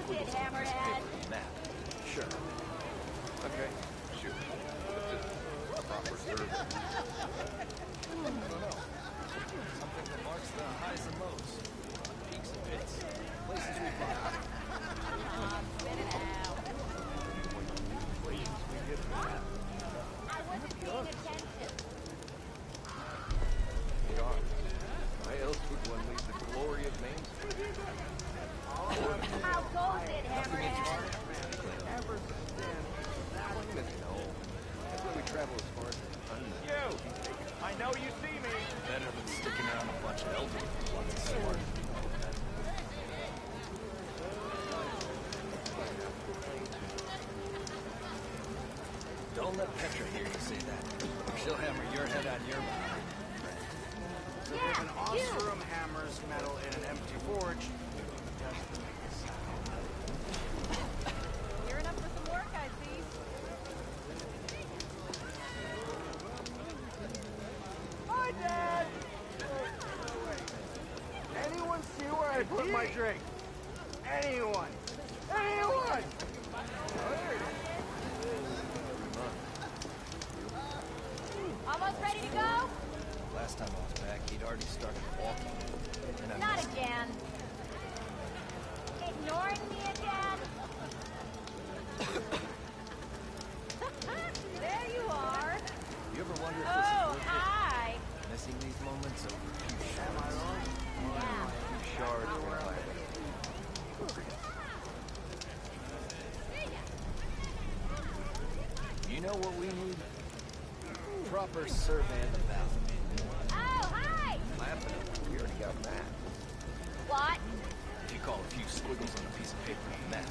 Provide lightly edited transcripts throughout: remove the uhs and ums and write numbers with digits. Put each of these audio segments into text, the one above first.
squiggles on a piece of paper on a map. Sure. Okay, shoot. What's this? Proper survey. I don't know. Something that marks the highs and lows, peaks and pits, places we've been. Spit it out. Places we get from. I wasn't paying attention. God, why else would one leave the glory of Main Street? How goes it, Hammerhead? No. That's why we travel as far as You! I know you see me! Better than sticking around a bunch of elderly people on the sword. Don't let Petra hear you say that. She'll hammer your head on your mind. So there's an Oseram hammers metal in an empty forge. Just to make it sound. Gearing up for some work, I see. Hi, Dad! Anyone see where I put my drink? Anyone? Anyone? Almost ready to go? Last time I was back, he'd already started walking. And I Not missed him. again. Ignoring me again? There you are. You ever wonder if Oh, this is worth hi. it? Missing these moments over a few Am I shards. wrong? Yeah. shards of life. You know what we need? Proper survey of the valley. Oh, hi. Laughing. We already got that. What? If you call a few squiggles on a piece of paper a map,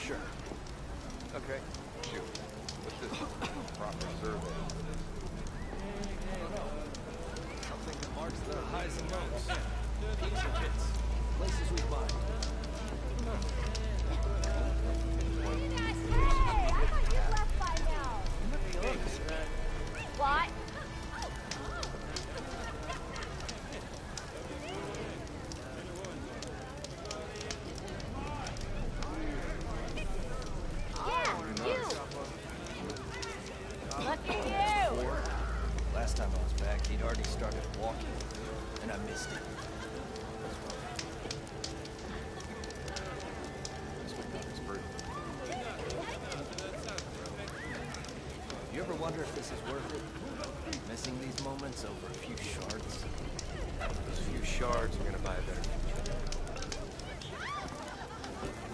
sure. Okay, shoot. What's this? Proper survey. I don't know. Something that marks the highs and lows, peaks and pits, places we find. Hey, I thought you left by now. What? Yeah, you. Look at you. Or, last time I was back, he'd already started walking, and I missed him. You ever wonder if this is worth it? Missing these moments over a few shards? Those few shards are gonna buy a better future.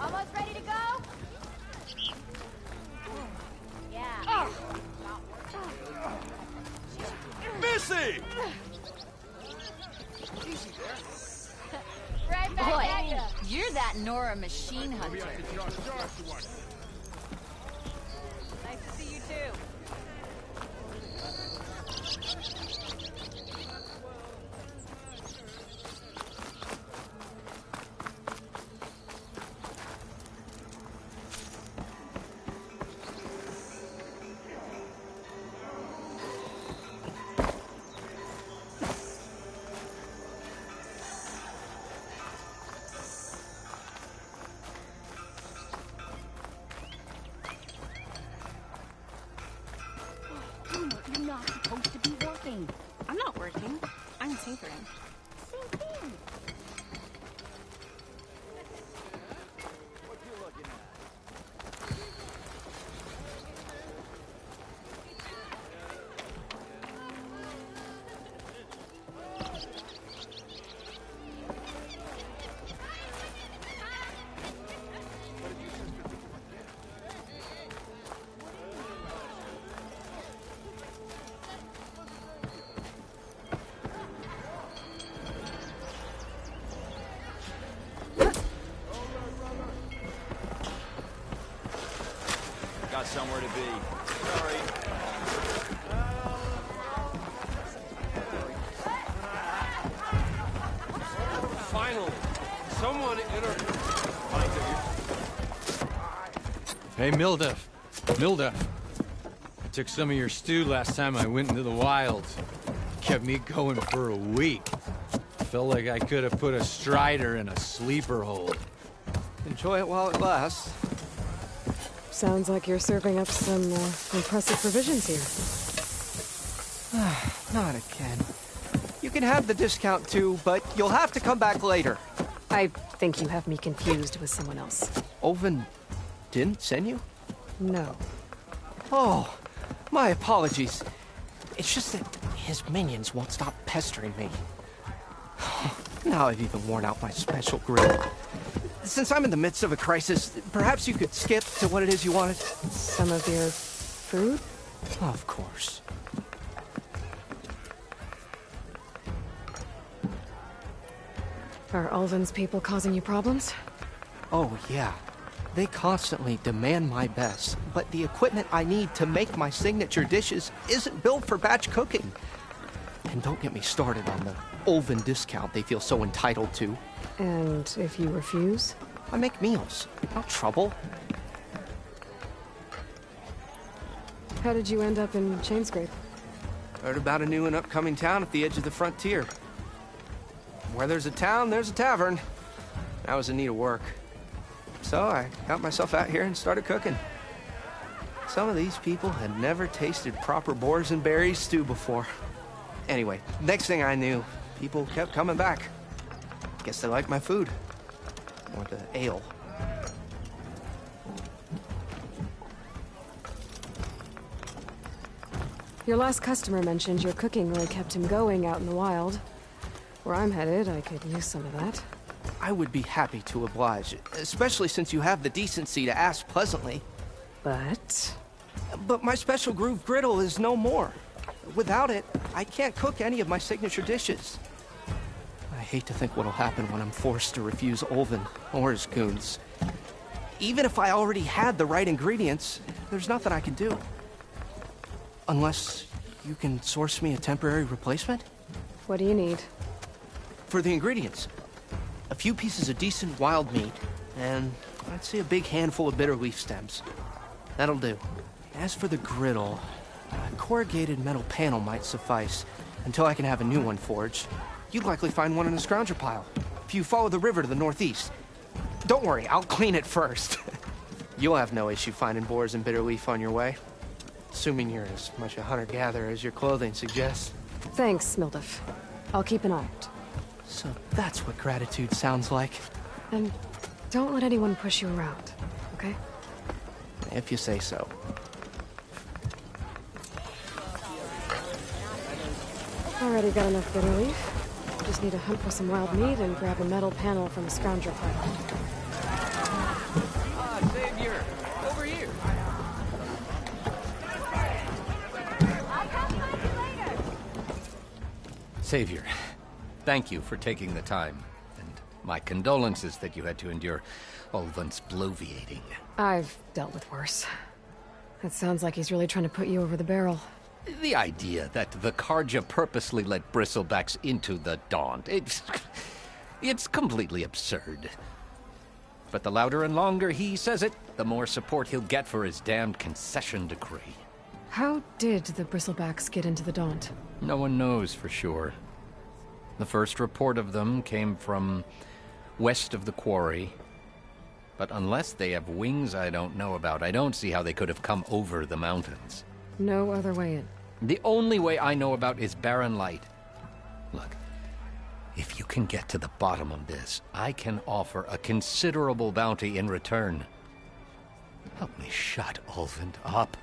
Almost ready to go? Yeah. Missy! Right back at ya. Boy, you're that Nora machine hunter. Nice to see you too. You're not supposed to be working. I'm not working. I'm tinkering. Same thing. What you looking at? Got somewhere to be. Sorry. Finally, someone Hey, Mildef. Mildef. I took some of your stew last time I went into the wilds. Kept me going for a week. Felt like I could have put a strider in a sleeper hold. enjoy it while it lasts. Sounds like you're serving up some impressive provisions here. Not again. You can have the discount too, but you'll have to come back later. I think you have me confused with someone else. Olvin didn't send you? No. Oh, my apologies. It's just that his minions won't stop pestering me. Now I've even worn out my special grill. Since I'm in the midst of a crisis, perhaps you could skip to what it is you wanted? Some of your food? Of course. Are Ulvin's people causing you problems? Oh, yeah. They constantly demand my best, but the equipment I need to make my signature dishes isn't built for batch cooking. And don't get me started on the Ulvin discount they feel so entitled to. And if you refuse? I make meals. No trouble. How did you end up in Chainscrape? Heard about a new and upcoming town at the edge of the frontier. Where there's a town, there's a tavern. I was in need of work. So I got myself out here and started cooking. Some of these people had never tasted proper boars and berries stew before. Anyway, next thing I knew, people kept coming back. Guess they liked my food. Or the ale. Your last customer mentioned your cooking really kept him going out in the wild. Where I'm headed, I could use some of that. I would be happy to oblige, especially since you have the decency to ask pleasantly. But my special groove griddle is no more. Without it, I can't cook any of my signature dishes. I hate to think what'll happen when I'm forced to refuse Ulvin or his goons. Even if I already had the right ingredients, there's nothing I can do. Unless you can source me a temporary replacement? what do you need? For the ingredients, a few pieces of decent wild meat, and I'd say a big handful of bitter leaf stems. That'll do. As for the griddle, a corrugated metal panel might suffice until I can have a new one forged. You'd likely find one in the scrounger pile, if you follow the river to the northeast. Don't worry, I'll clean it first. You'll have no issue finding boars and bitter leaf on your way. Assuming you're as much a hunter-gatherer as your clothing suggests. Thanks, Mildef. I'll keep an eye out. So that's what gratitude sounds like. And don't let anyone push you around, okay? If you say so. Already got enough bitter leaf. Just need to hunt for some wild meat and grab a metal panel from a scrounger pile. Savior! Over here! Savior, thank you for taking the time. And my condolences that you had to endure Ulvin's bloviating. I've dealt with worse. That sounds like he's really trying to put you over the barrel. The idea that the Karja purposely let bristlebacks into the Daunt, it's completely absurd. But the louder and longer he says it, the more support he'll get for his damned concession decree. How did the bristlebacks get into the Daunt? No one knows for sure. The first report of them came from west of the quarry. But unless they have wings I don't know about, I don't see how they could have come over the mountains. No other way in. The only way I know about is barren light. Look, if you can get to the bottom of this, I can offer a considerable bounty in return. Help me shut Ulvin up.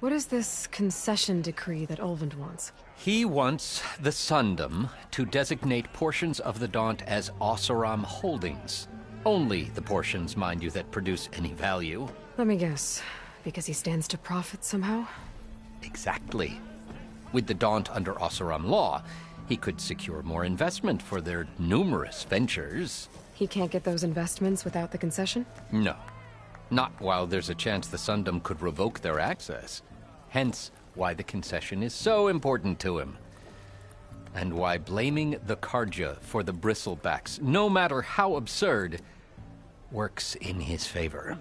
What is this concession decree that Ulvin wants? He wants the Sundom to designate portions of the Daunt as Oseram holdings. Only the portions, mind you, that produce any value. Let me guess. Because he stands to profit somehow? Exactly. With the Daunt under Oseram law, he could secure more investment for their numerous ventures. He can't get those investments without the concession? No. Not while there's a chance the Sundom could revoke their access. Hence, why the concession is so important to him. And why blaming the Karja for the bristlebacks, no matter how absurd, works in his favor.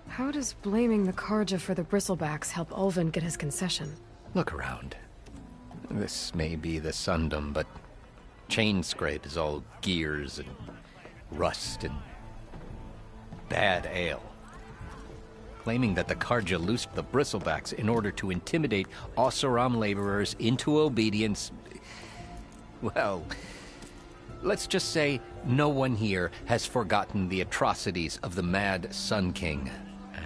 How does blaming the Karja for the bristlebacks help Ulvin get his concession? Look around. This may be the Sundom, but chain scrape is all gears and rust and bad ale. Claiming that the Karja loosed the bristlebacks in order to intimidate Oseram laborers into obedience. Well, let's just say no one here has forgotten the atrocities of the Mad Sun King.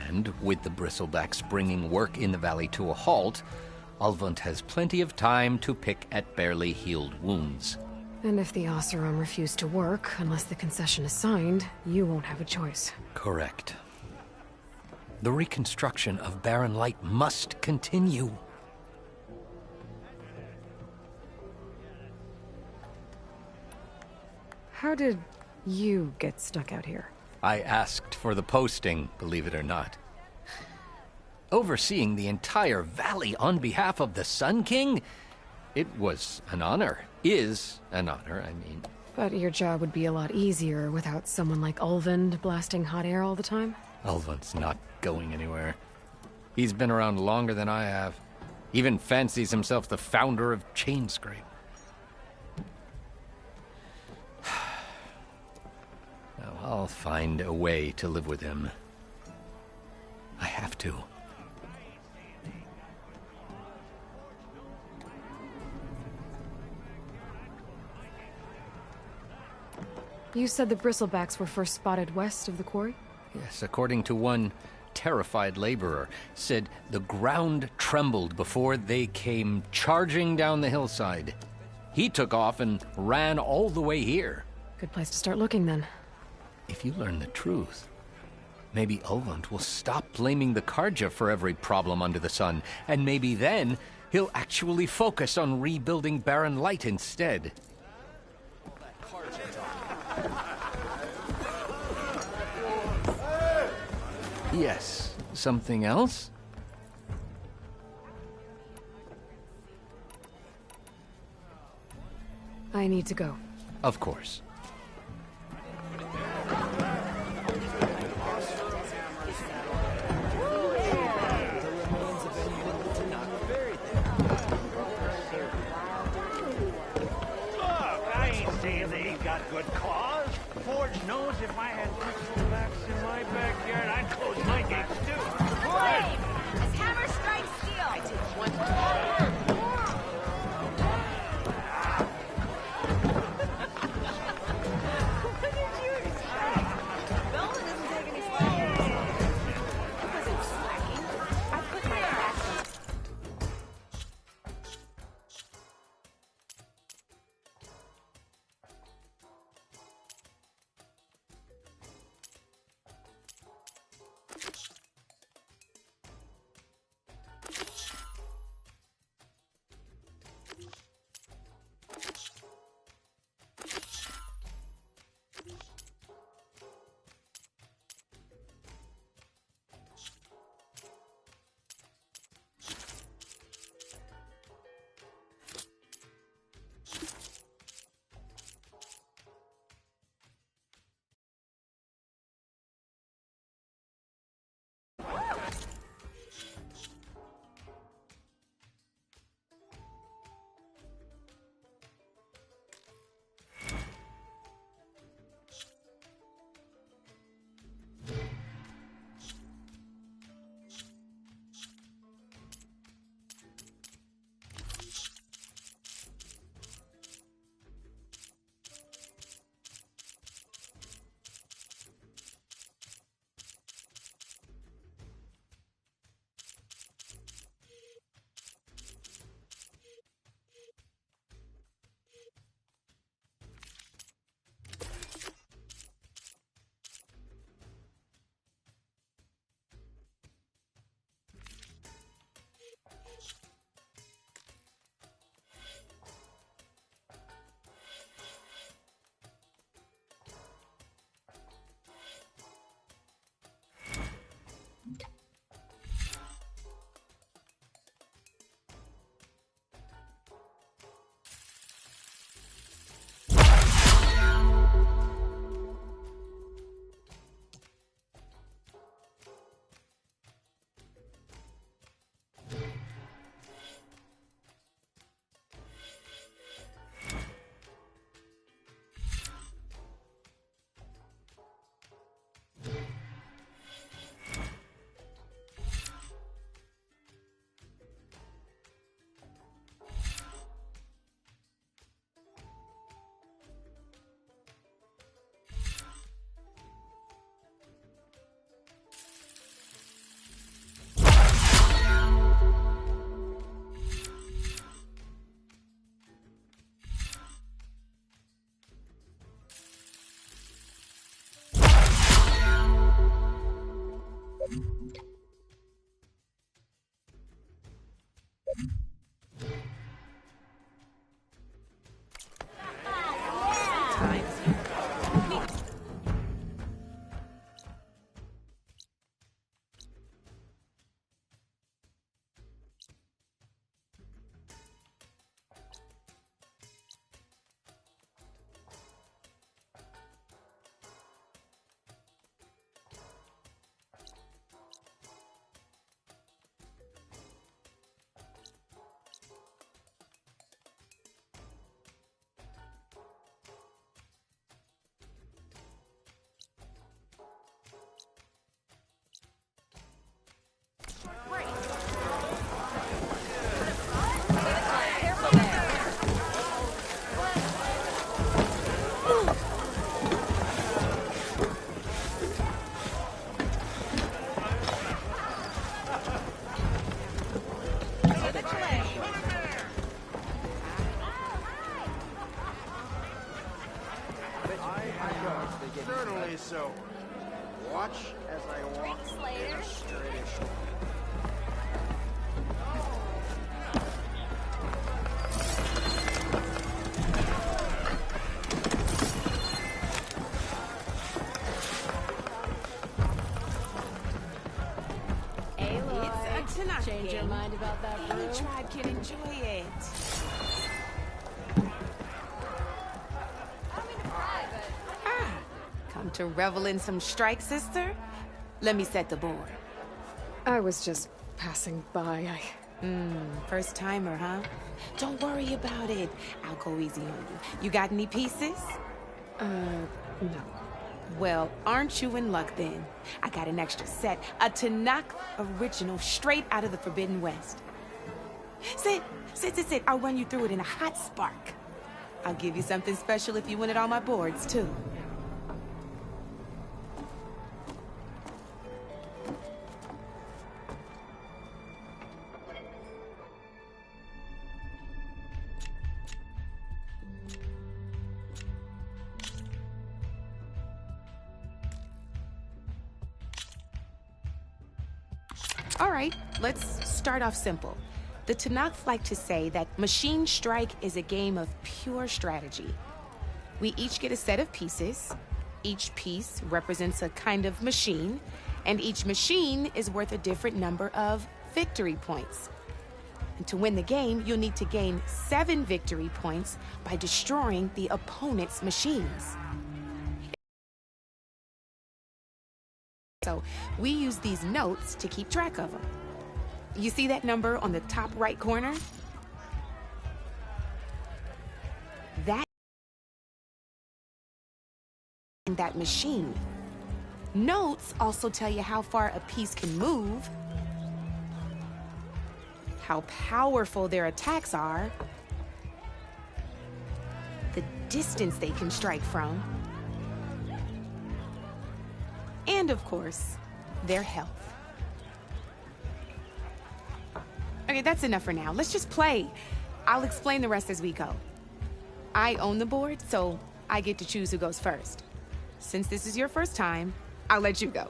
And with the bristlebacks bringing work in the valley to a halt, Ulvund has plenty of time to pick at barely healed wounds. And if the Oseram refuse to work, unless the concession is signed, you won't have a choice. Correct. The reconstruction of Barren Light must continue. How did you get stuck out here? I asked for the posting, believe it or not. Overseeing the entire valley on behalf of the Sun King? It was an honor. Is an honor, I mean. But your job would be a lot easier without someone like Ulvund blasting hot air all the time? Ulvund's not going anywhere. He's been around longer than I have. Even fancies himself the founder of Chainscrape. Now, I'll find a way to live with him. I have to. You said the bristlebacks were first spotted west of the quarry? Yes, according to one terrified laborer, said the ground trembled before they came charging down the hillside. He took off and ran all the way here. Good place to start looking, then. If you learn the truth, maybe Ulvund will stop blaming the Karja for every problem under the sun, and maybe then he'll actually focus on rebuilding Barren Light instead. Yes, something else? I need to go. Of course. Good cause. Forge knows if I had bristlebacks in my backyard, I'd close my gates too. Flame! As hammer strikes steel! I did one watch as I walk in a straightish line. Hey, Lloyd. It's a Tanaka Change your game. mind about that brew? Any tribe can enjoy it. Come to revel in some strike, sister? Let me set the board. I was just passing by. First timer, huh? Don't worry about it. I'll go easy on you. You got any pieces? No. Well, aren't you in luck then? I got an extra set, a Tanakh original straight out of the Forbidden West. Sit. I'll run you through it in a hot spark. I'll give you something special if you win it on my boards, too. All right, let's start off simple. The Tanakh like to say that Machine Strike is a game of pure strategy. We each get a set of pieces. Each piece represents a kind of machine, and each machine is worth a different number of victory points. And to win the game, you'll need to gain 7 victory points by destroying the opponent's machines. So we use these notes to keep track of them. You see that number on the top right corner? That machine. Notes also tell you how far a piece can move, how powerful their attacks are, the distance they can strike from, and of course, their health. Okay, that's enough for now. Let's just play. I'll explain the rest as we go. I own the board, so I get to choose who goes first. Since this is your first time, I'll let you go.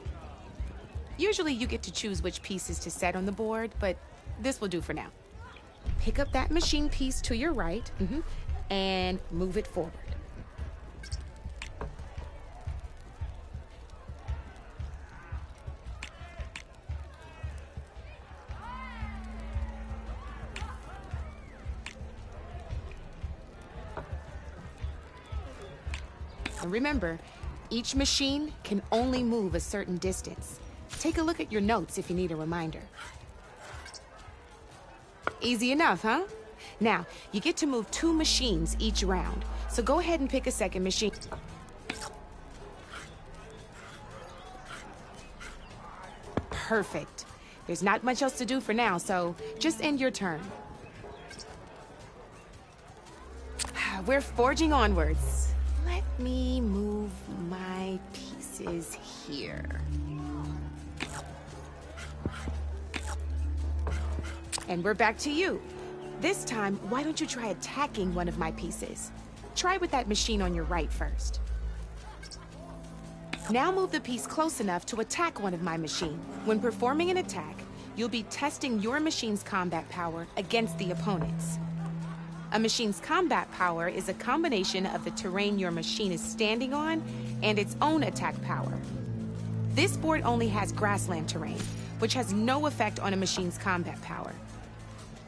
Usually you get to choose which pieces to set on the board, but this will do for now. Pick up that machine piece to your right, and move it forward. And remember, each machine can only move a certain distance. Take a look at your notes if you need a reminder. Easy enough, huh? Now, you get to move 2 machines each round, so go ahead and pick a second machine. Perfect. There's not much else to do for now, so just end your turn. We're forging onwards. Let me move my pieces here. And we're back to you. This time, why don't you try attacking one of my pieces? Try with that machine on your right first. Now move the piece close enough to attack one of my machines. When performing an attack, you'll be testing your machine's combat power against the opponent's. A machine's combat power is a combination of the terrain your machine is standing on and its own attack power. This board only has grassland terrain, which has no effect on a machine's combat power.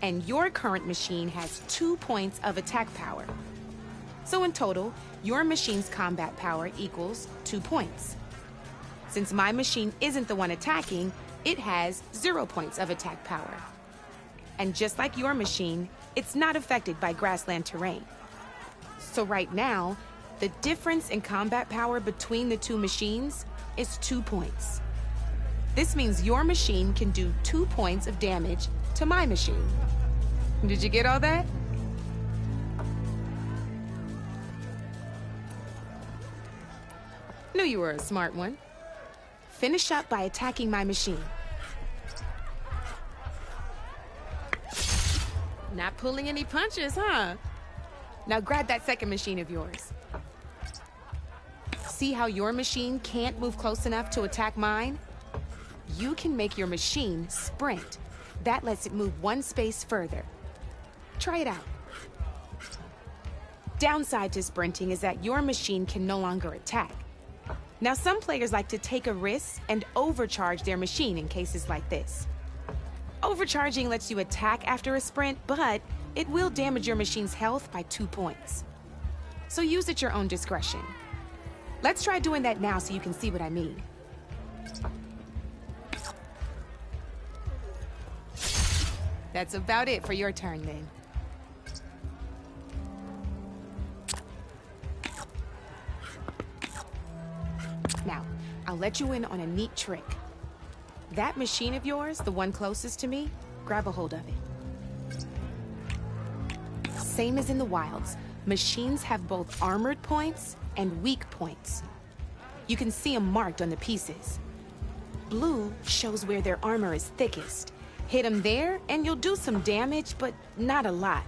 And your current machine has 2 points of attack power. So in total, your machine's combat power equals 2 points. Since my machine isn't the one attacking, it has 0 points of attack power. And just like your machine, it's not affected by grassland terrain. So right now, the difference in combat power between the 2 machines is 2 points. This means your machine can do 2 points of damage to my machine. Did you get all that? Knew you were a smart one. Finish up by attacking my machine. Not pulling any punches, huh? Now grab that second machine of yours. See See how your machine can't move close enough to attack mine? You can make your machine sprint. That lets it move one space further. Try it out. Downside to sprinting is that your machine can no longer attack. Now, some players like to take a risk and overcharge their machine in cases like this. Overcharging lets you attack after a sprint, but it will damage your machine's health by 2 points. So use at your own discretion. Let's try doing that now so you can see what I mean. That's about it for your turn, then. Now, I'll let you in on a neat trick. That machine of yours, the one closest to me, grab a hold of it. Same as in the wilds, machines have both armored points and weak points. You can see them marked on the pieces. Blue shows where their armor is thickest. Hit them there, and you'll do some damage, but not a lot.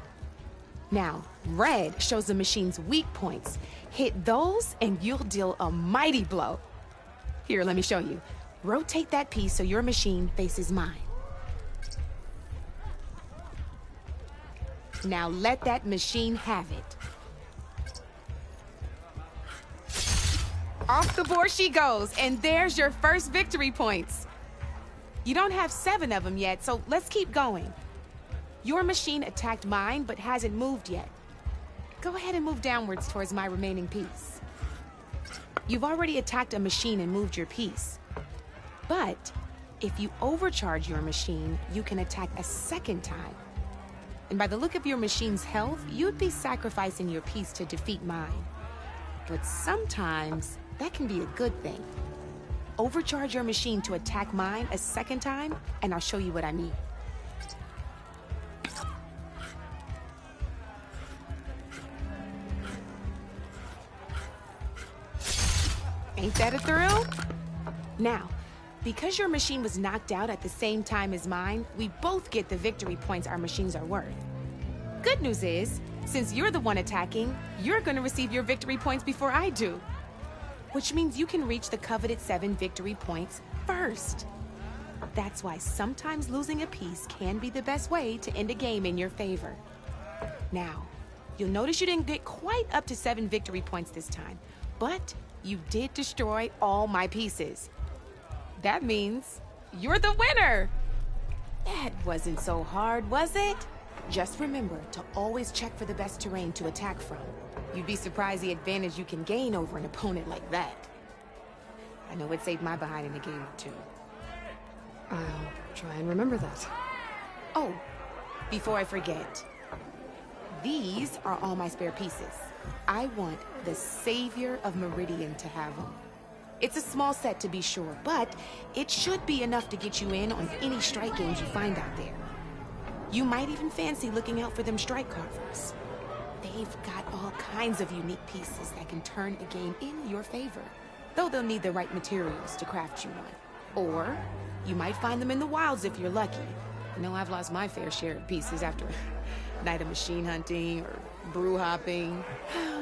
Now, red shows the machine's weak points. Hit those, and you'll deal a mighty blow. Here, let me show you. Rotate that piece so your machine faces mine. Now let that machine have it. Off the board she goes, and there's your first victory points. You don't have 7 of them yet, so let's keep going. Your machine attacked mine, but hasn't moved yet. Go ahead and move downwards towards my remaining piece. You've already attacked a machine and moved your piece. But if you overcharge your machine, you can attack a second time. And by the look of your machine's health, you'd be sacrificing your piece to defeat mine. But sometimes, that can be a good thing. Overcharge your machine to attack mine a second time, and I'll show you what I mean. Ain't that a thrill? Now, because your machine was knocked out at the same time as mine, we both get the victory points our machines are worth. Good news is, since you're the one attacking, you're gonna receive your victory points before I do. Which means you can reach the coveted 7 victory points first. That's why sometimes losing a piece can be the best way to end a game in your favor. Now, you'll notice you didn't get quite up to 7 victory points this time, but you did destroy all my pieces. That means you're the winner! That wasn't so hard, was it? Just remember to always check for the best terrain to attack from. You'd be surprised the advantage you can gain over an opponent like that. I know it saved my behind in a game or 2. I'll try and remember that. Oh, before I forget, these are all my spare pieces. I want the Savior of Meridian to have them. It's a small set to be sure, but it should be enough to get you in on any strike games you find out there. You might even fancy looking out for them strike carvers. They've got all kinds of unique pieces that can turn a game in your favor, though they'll need the right materials to craft you one. Or you might find them in the wilds if you're lucky. I know I've lost my fair share of pieces after a night of machine hunting or brew hopping.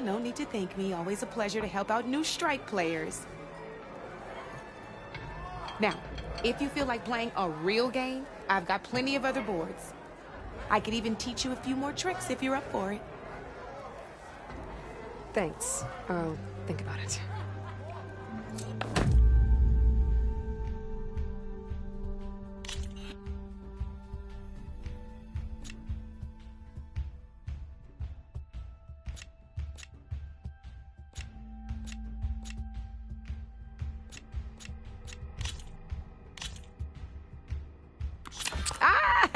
No need to thank me. Always a pleasure to help out new strike players. Now, if you feel like playing a real game, I've got plenty of other boards. I could even teach you a few more tricks if you're up for it. Thanks. I'll think about it.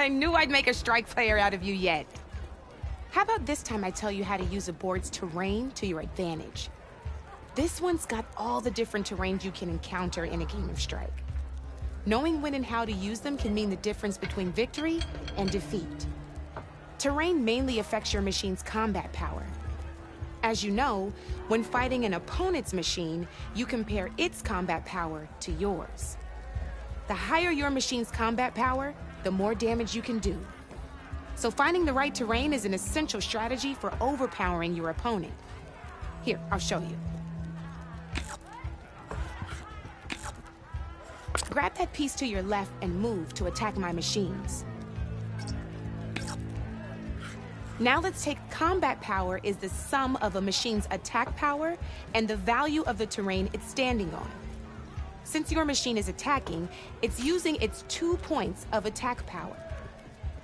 I knew I'd make a strike player out of you yet. How about this time I tell you how to use a board's terrain to your advantage? This one's got all the different terrains you can encounter in a game of Strike. Knowing when and how to use them can mean the difference between victory and defeat. Terrain mainly affects your machine's combat power. As you know, when fighting an opponent's machine, you compare its combat power to yours. The higher your machine's combat power, the more damage you can do. So finding the right terrain is an essential strategy for overpowering your opponent. Here, I'll show you. Grab that piece to your left and move to attack my machines. Now let's take combat power is the sum of a machine's attack power and the value of the terrain it's standing on. Since your machine is attacking, it's using its 2 points of attack power.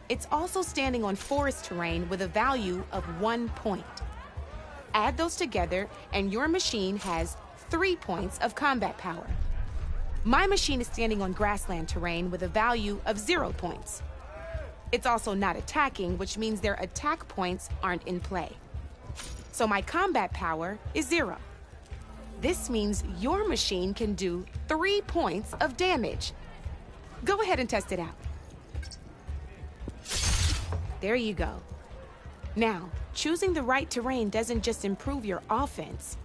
It's also standing on forest terrain with a value of 1 point. Add those together and your machine has 3 points of combat power. My machine is standing on grassland terrain with a value of 0 points. It's also not attacking, which means their attack points aren't in play. So my combat power is 0. This means your machine can do 3 points of damage. Go ahead and test it out. There you go. Now, choosing the right terrain doesn't just improve your offense.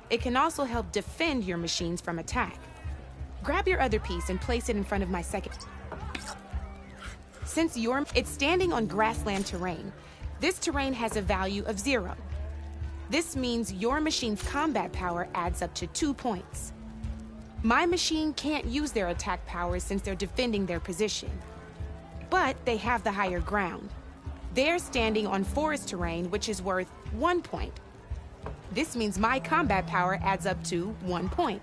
It can also help defend your machines from attack. Grab your other piece and place it in front of my second. Since it's standing on grassland terrain, this terrain has a value of 0. This means your machine's combat power adds up to 2 points. My machine can't use their attack powers since they're defending their position. But they have the higher ground. They're standing on forest terrain, which is worth 1 point. This means my combat power adds up to 1 point.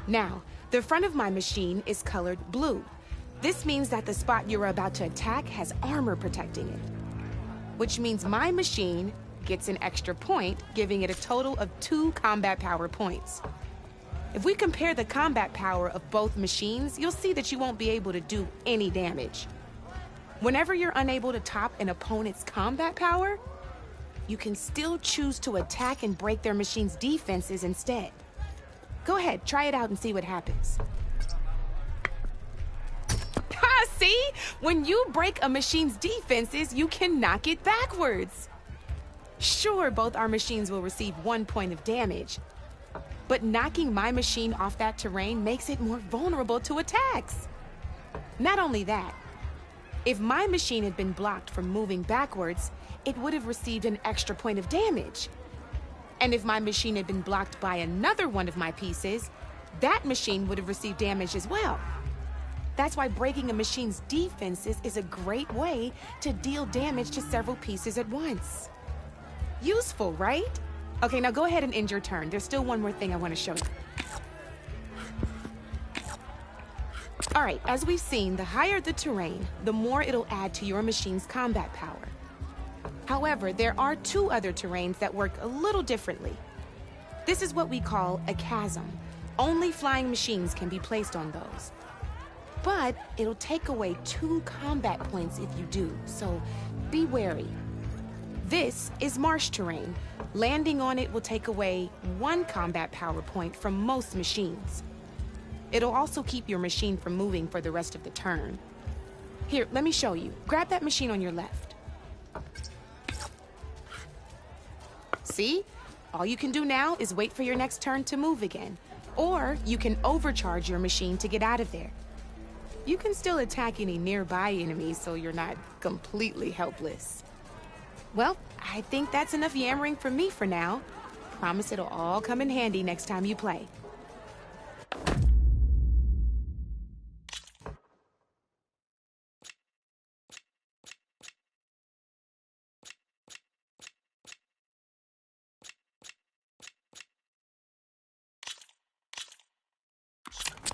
Now, the front of my machine is colored blue. This means that the spot you're about to attack has armor protecting it, which means my machine gets an extra point, giving it a total of 2 combat power points. If we compare the combat power of both machines, you'll see that you won't be able to do any damage. Whenever you're unable to top an opponent's combat power, you can still choose to attack and break their machine's defenses instead. Go ahead, try it out and see what happens. See? When you break a machine's defenses, you can knock it backwards. Sure, both our machines will receive 1 point of damage, but knocking my machine off that terrain makes it more vulnerable to attacks. Not only that, if my machine had been blocked from moving backwards, it would have received an extra point of damage. And if my machine had been blocked by another one of my pieces, that machine would have received damage as well. That's why breaking a machine's defenses is a great way to deal damage to several pieces at once. Useful, right? Okay, now go ahead and end your turn. There's still one more thing I want to show you. All right, as we've seen, the higher the terrain, the more it'll add to your machine's combat power. However, there are 2 other terrains that work a little differently. This is what we call a chasm. Only flying machines can be placed on those. But it'll take away 2 combat points if you do, so be wary. This is marsh terrain. Landing on it will take away 1 combat power point from most machines. It'll also keep your machine from moving for the rest of the turn. Here, let me show you. Grab that machine on your left. See? All you can do now is wait for your next turn to move again. Or you can overcharge your machine to get out of there. You can still attack any nearby enemies so you're not completely helpless. Well, I think that's enough yammering from me for now. Promise it'll all come in handy next time you play.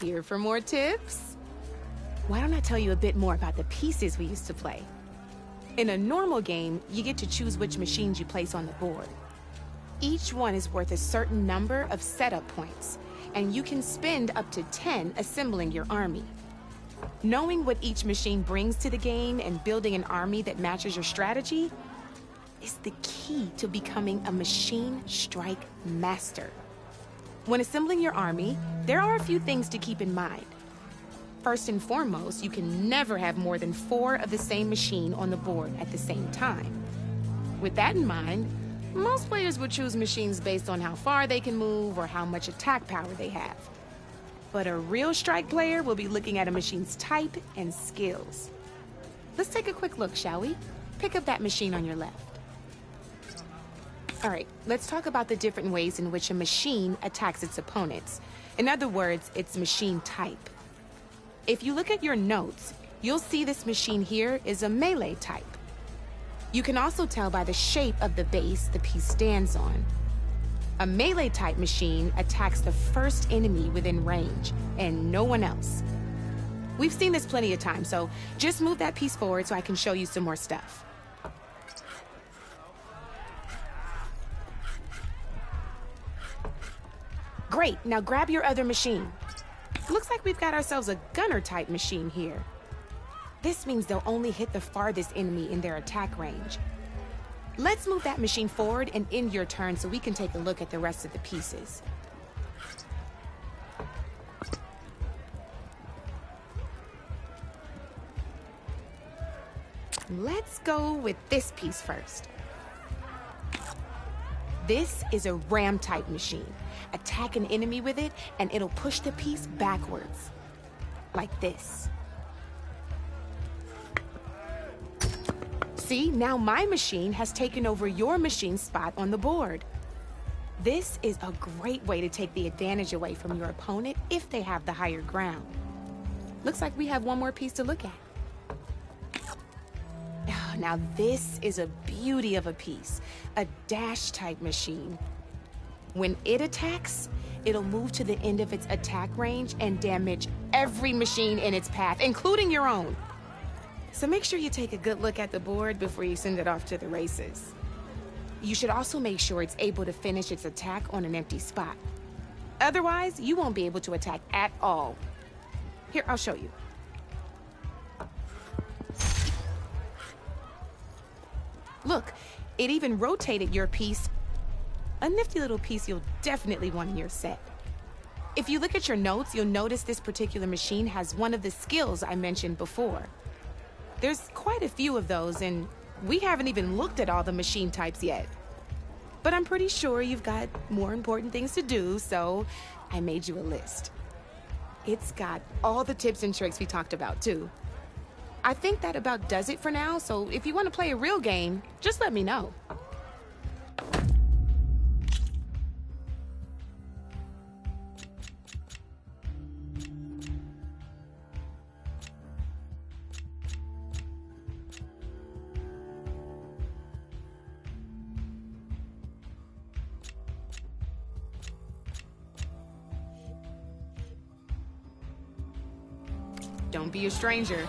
Here for more tips? Why don't I tell you a bit more about the pieces we used to play? In a normal game, you get to choose which machines you place on the board. Each one is worth a certain number of setup points, and you can spend up to 10 assembling your army. Knowing what each machine brings to the game and building an army that matches your strategy is the key to becoming a machine strike master. When assembling your army, there are a few things to keep in mind. First and foremost, you can never have more than 4 of the same machine on the board at the same time. With that in mind, most players would choose machines based on how far they can move or how much attack power they have. But a real strike player will be looking at a machine's type and skills. Let's take a quick look, shall we? Pick up that machine on your left. All right, let's talk about the different ways in which a machine attacks its opponents. In other words, its machine type. If you look at your notes, you'll see this machine here is a melee type. You can also tell by the shape of the base the piece stands on. A melee type machine attacks the first enemy within range, and no one else. We've seen this plenty of times, so just move that piece forward so I can show you some more stuff. Great, now grab your other machine. Looks like we've got ourselves a gunner type machine here. This means they'll only hit the farthest enemy in their attack range. Let's move that machine forward and end your turn so we can take a look at the rest of the pieces. Let's go with this piece first. This is a ram-type machine. Attack an enemy with it, and it'll push the piece backwards. Like this. See, now my machine has taken over your machine's spot on the board. This is a great way to take the advantage away from your opponent if they have the higher ground. Looks like we have one more piece to look at. Now this is a beauty of a piece, a dash-type machine. When it attacks, it'll move to the end of its attack range and damage every machine in its path, including your own. So make sure you take a good look at the board before you send it off to the races. You should also make sure it's able to finish its attack on an empty spot. Otherwise, you won't be able to attack at all. Here, I'll show you. Look, it even rotated your piece. A nifty little piece you'll definitely want in your set. If you look at your notes, you'll notice this particular machine has one of the skills I mentioned before. There's quite a few of those, and we haven't even looked at all the machine types yet. But I'm pretty sure you've got more important things to do, so I made you a list. It's got all the tips and tricks we talked about, too. I think that about does it for now, so if you want to play a real game, just let me know. Don't be a stranger.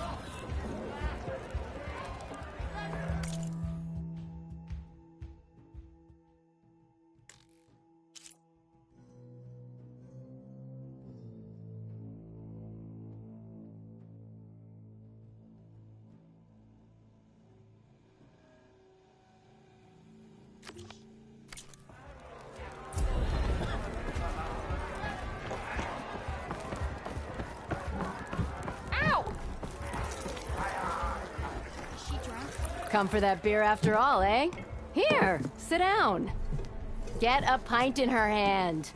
Come for that beer after all, eh? Here, sit down. Get a pint in her hand.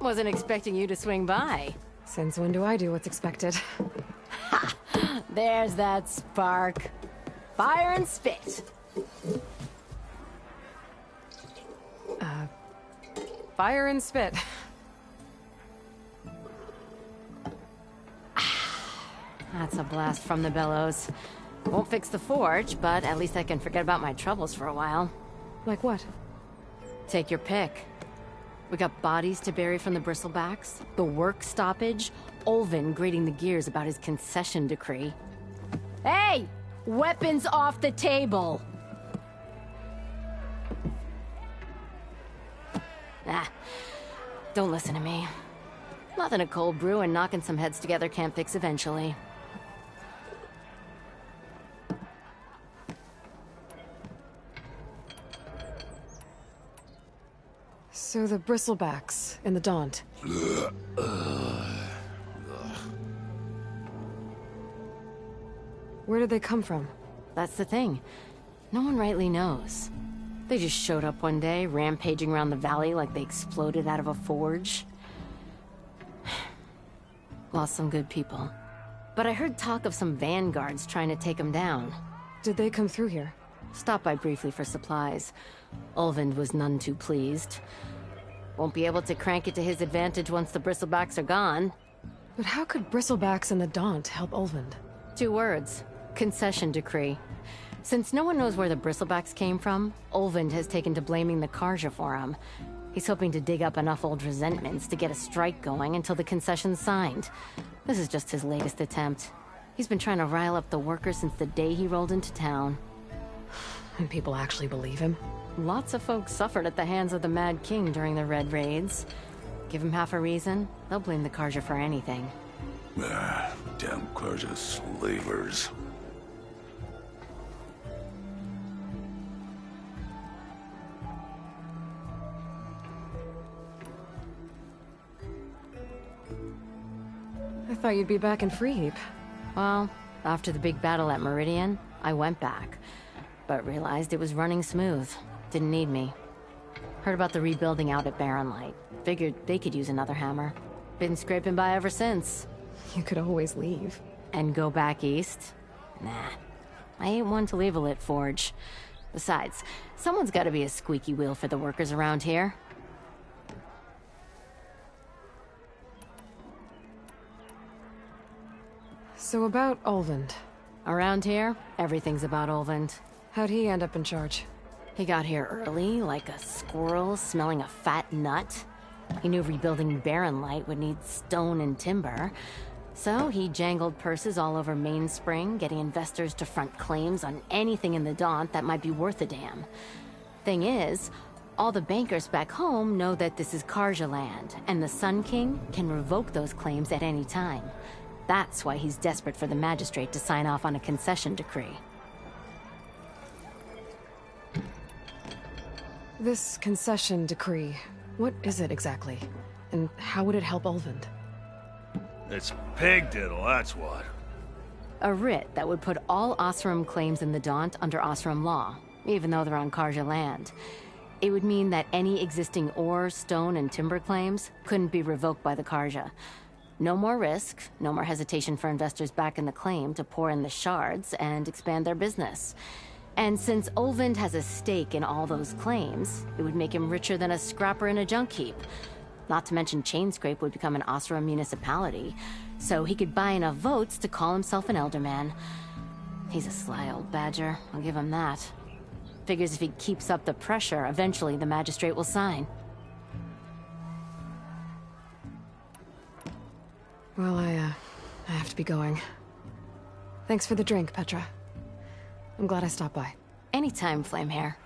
Wasn't expecting you to swing by. Since when do I do what's expected? Ha! There's that spark. Fire and spit. Fire and spit. That's a blast from the bellows. Won't fix the forge, but at least I can forget about my troubles for a while. Like what? Take your pick. We got bodies to bury from the bristlebacks, the work stoppage, Olvin grating the gears about his concession decree. Hey! Weapons off the table! Ah, don't listen to me. Nothing a cold brew and knocking some heads together can't fix eventually. So the bristlebacks in the Daunt. Where did they come from? That's the thing. No one rightly knows. They just showed up one day, rampaging around the valley like they exploded out of a forge. Lost some good people. But I heard talk of some vanguards trying to take them down. Did they come through here? Stopped by briefly for supplies. Olvind was none too pleased. Won't be able to crank it to his advantage once the bristlebacks are gone. But how could Bristlebacks and the Daunt help Ulvund? 2 words. Concession decree. Since no one knows where the Bristlebacks came from, Ulvund has taken to blaming the Karja for him. He's hoping to dig up enough old resentments to get a strike going until the concession's signed. This is just his latest attempt. He's been trying to rile up the workers since the day he rolled into town. And people actually believe him? Lots of folks suffered at the hands of the Mad King during the Red Raids. Give him half a reason, they'll blame the Karja for anything. Damn Karja slavers. I thought you'd be back in Freeheap. Well, after the big battle at Meridian, I went back, but realized it was running smooth. Didn't need me. Heard about the rebuilding out at Barren Light. Figured they could use another hammer. Been scraping by ever since. You could always leave. And go back east? Nah. I ain't one to leave a lit forge. Besides, someone's gotta be a squeaky wheel for the workers around here. So about Ulvund. Around here, everything's about Ulvund. How'd he end up in charge? He got here early, like a squirrel smelling a fat nut. He knew rebuilding Barren Light would need stone and timber. So he jangled purses all over Mainspring, getting investors to front claims on anything in the Daunt that might be worth a damn. Thing is, all the bankers back home know that this is Karja land, and the Sun King can revoke those claims at any time. That's why he's desperate for the magistrate to sign off on a concession decree. This concession decree, what is it exactly? And how would it help Ulvund? It's pig diddle, that's what. A writ that would put all Osram claims in the Daunt under Osram law, even though they're on Karja land. It would mean that any existing ore, stone, and timber claims couldn't be revoked by the Karja. No more risk, no more hesitation for investors back in the claim to pour in the shards and expand their business. And since Ulvund has a stake in all those claims, it would make him richer than a scrapper in a junk heap. Not to mention Chainscrape would become an Osram municipality, so he could buy enough votes to call himself an Elderman. He's a sly old badger, I'll give him that. Figures if he keeps up the pressure, eventually the magistrate will sign. Well, I have to be going. Thanks for the drink, Petra. I'm glad I stopped by. Anytime, Flamehair.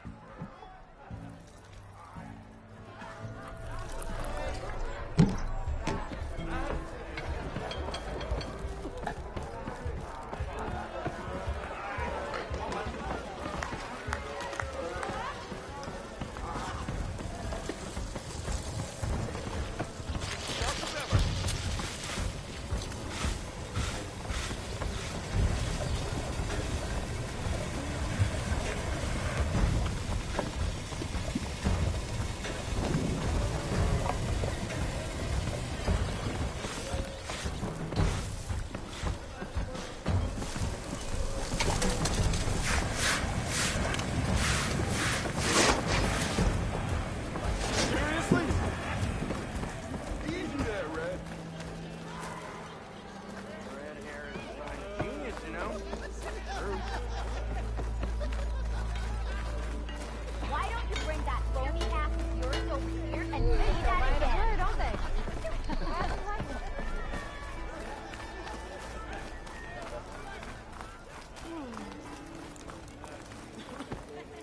Why don't you bring that phony ass of yours over here and say that again? Don't they?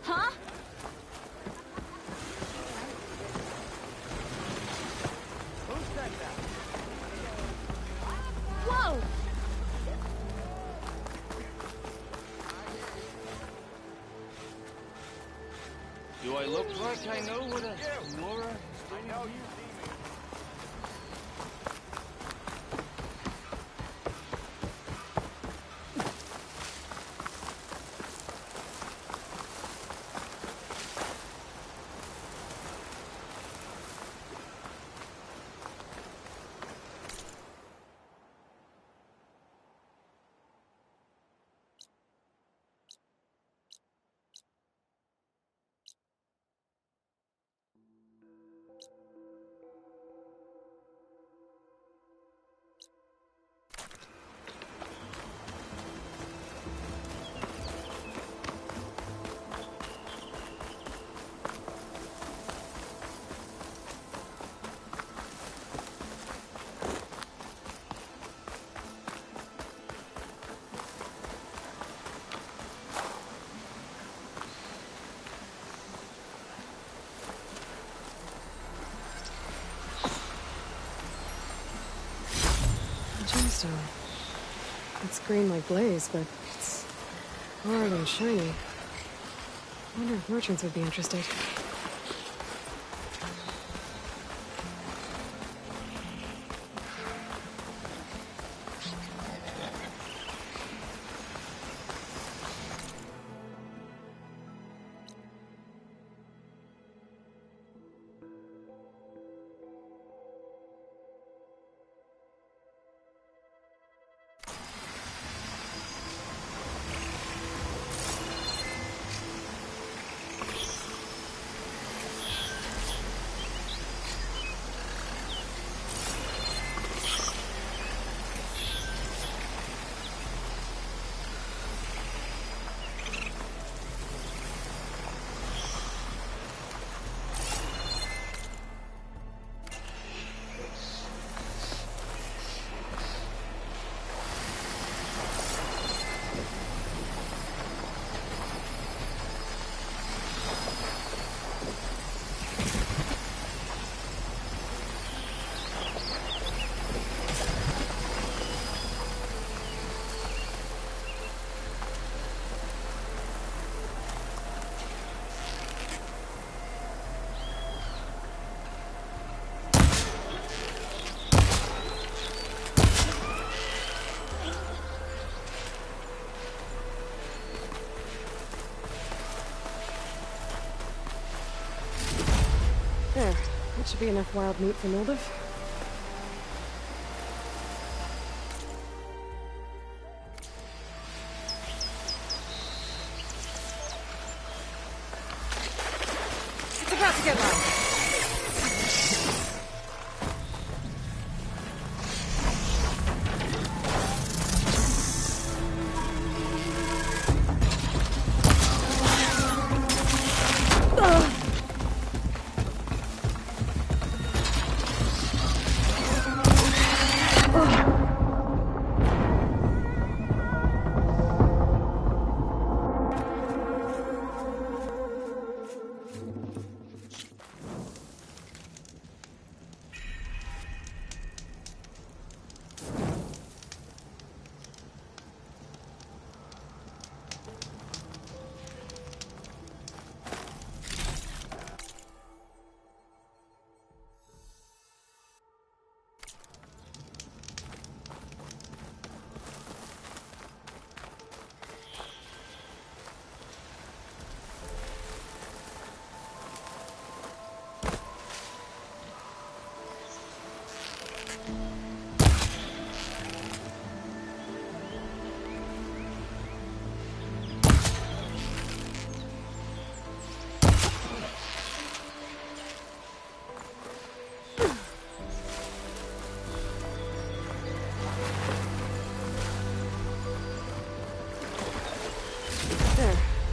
Huh? Whoa! Do I look like I know what a Laura? I know you see me. limestone. It's green like glaze, but it's hard and shiny. I wonder if merchants would be interested. There. That should be enough wild meat for Mildev. It's about to get loud.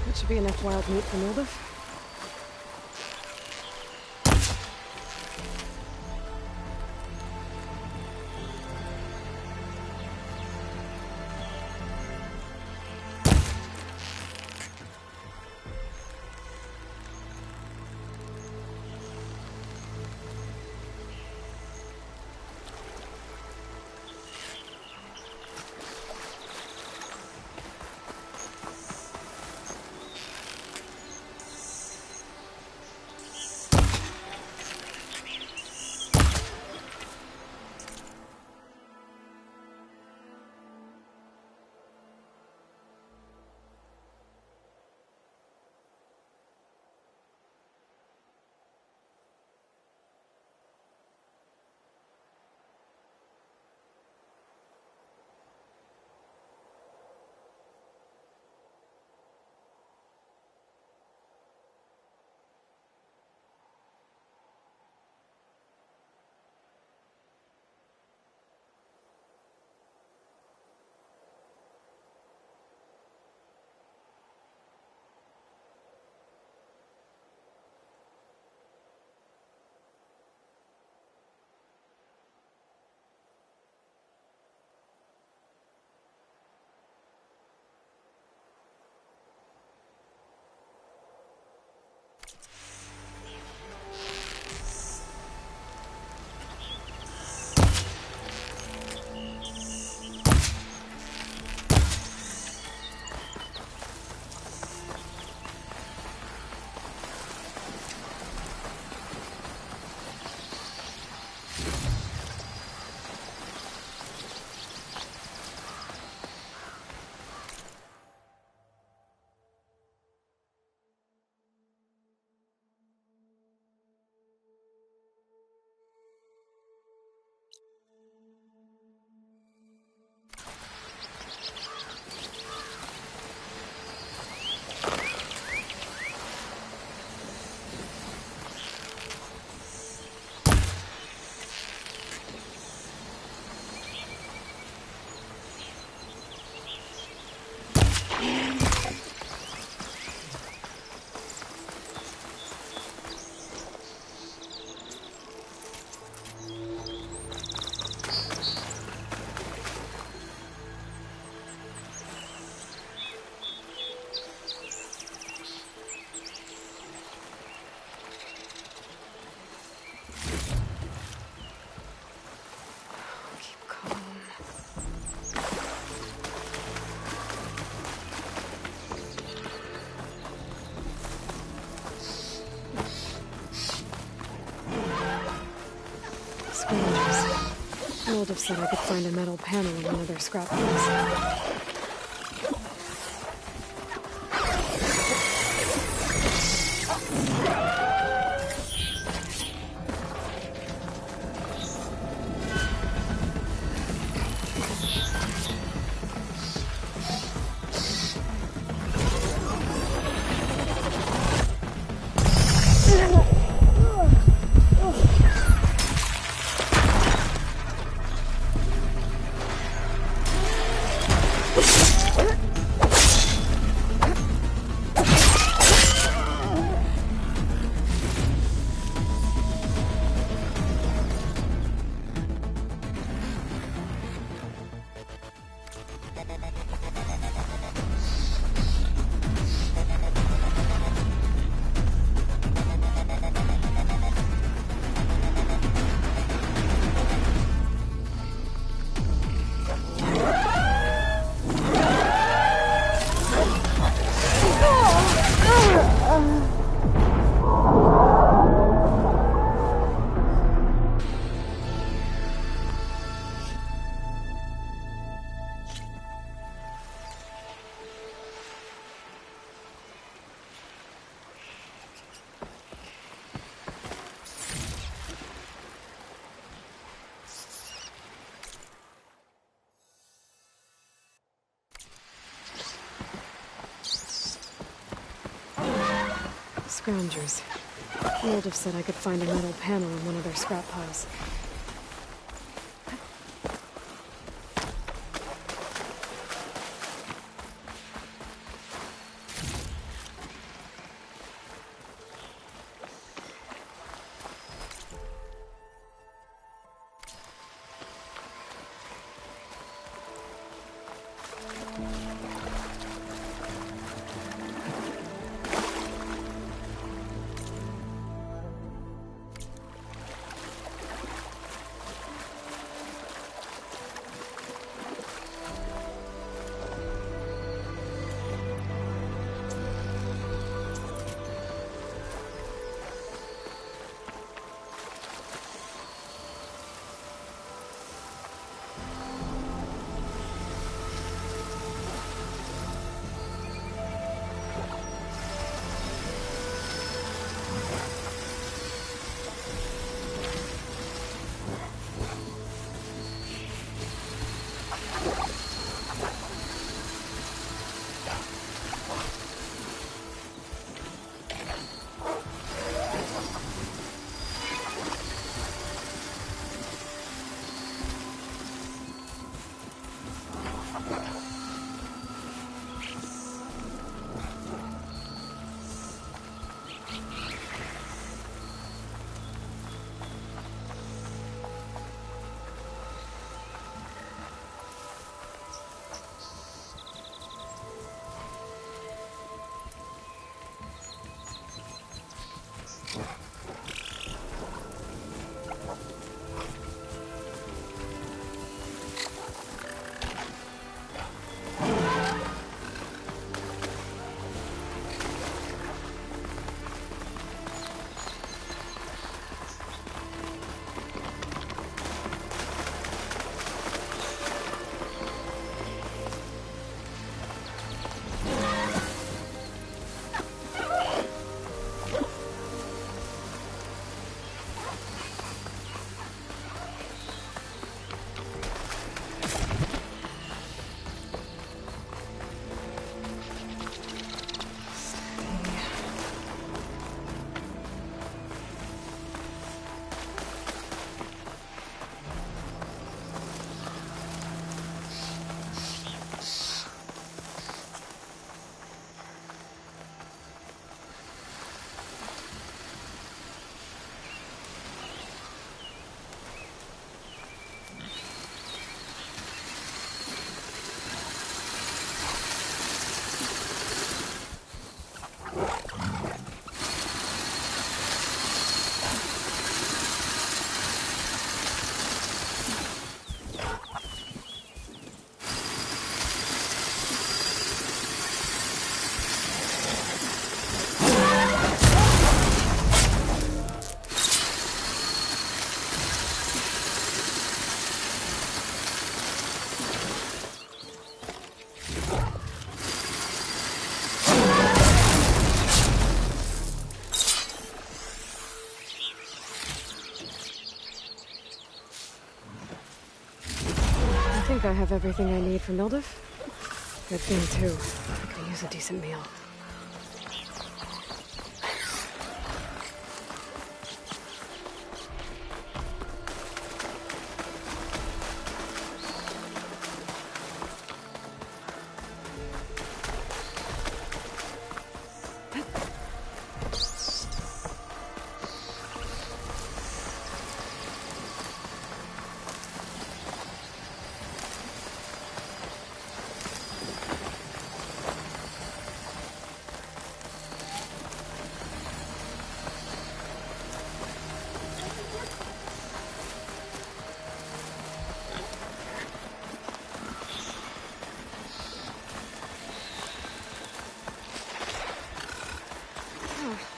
That should be enough wild meat for Mildev. Mildev said I could find a metal panel in one of their scrap piles. Scroungers. Mildev said I could find a metal panel in one of their scrap piles. think I have everything I need for Mildef? Good thing, too. I could use a decent meal.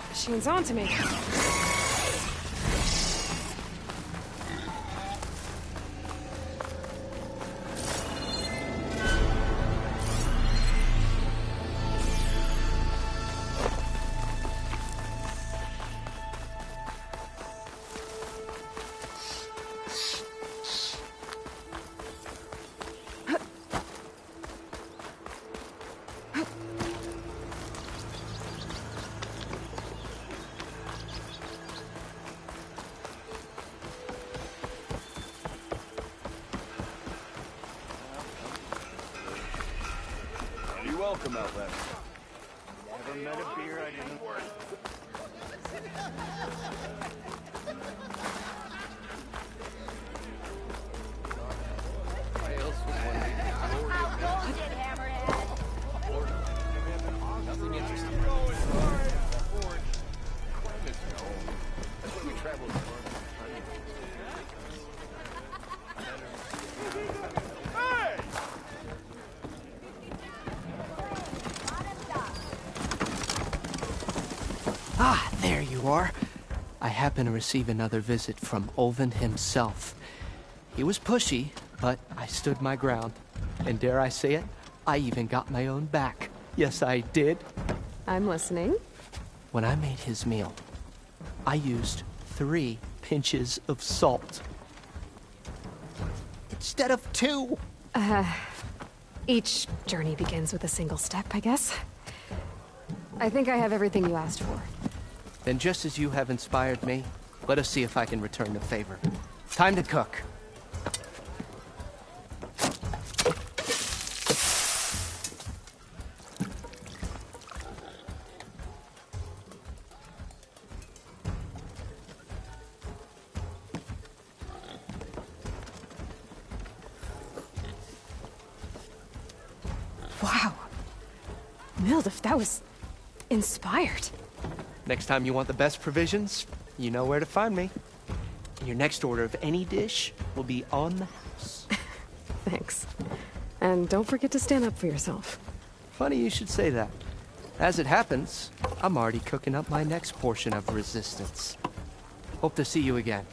Machine's on to me. You're welcome out there. Never met a beer I didn't work. How goes it, Hammerhead? Nothing interesting. That's where we traveled. Ah, there you are. I happen to receive another visit from Olvin himself. He was pushy, but I stood my ground. And dare I say it, I even got my own back. Yes, I did. I'm listening. When I made his meal, I used 3 pinches of salt. Instead of 2. Each journey begins with a single step, I guess. I think I have everything you asked for. Then just as you have inspired me, let us see if I can return the favor. Time to cook. Wow. Mildef, that was inspired. Next time you want the best provisions, you know where to find me. Your next order of any dish will be on the house. Thanks. And don't forget to stand up for yourself. Funny you should say that. As it happens, I'm already cooking up my next portion of resistance. Hope to see you again.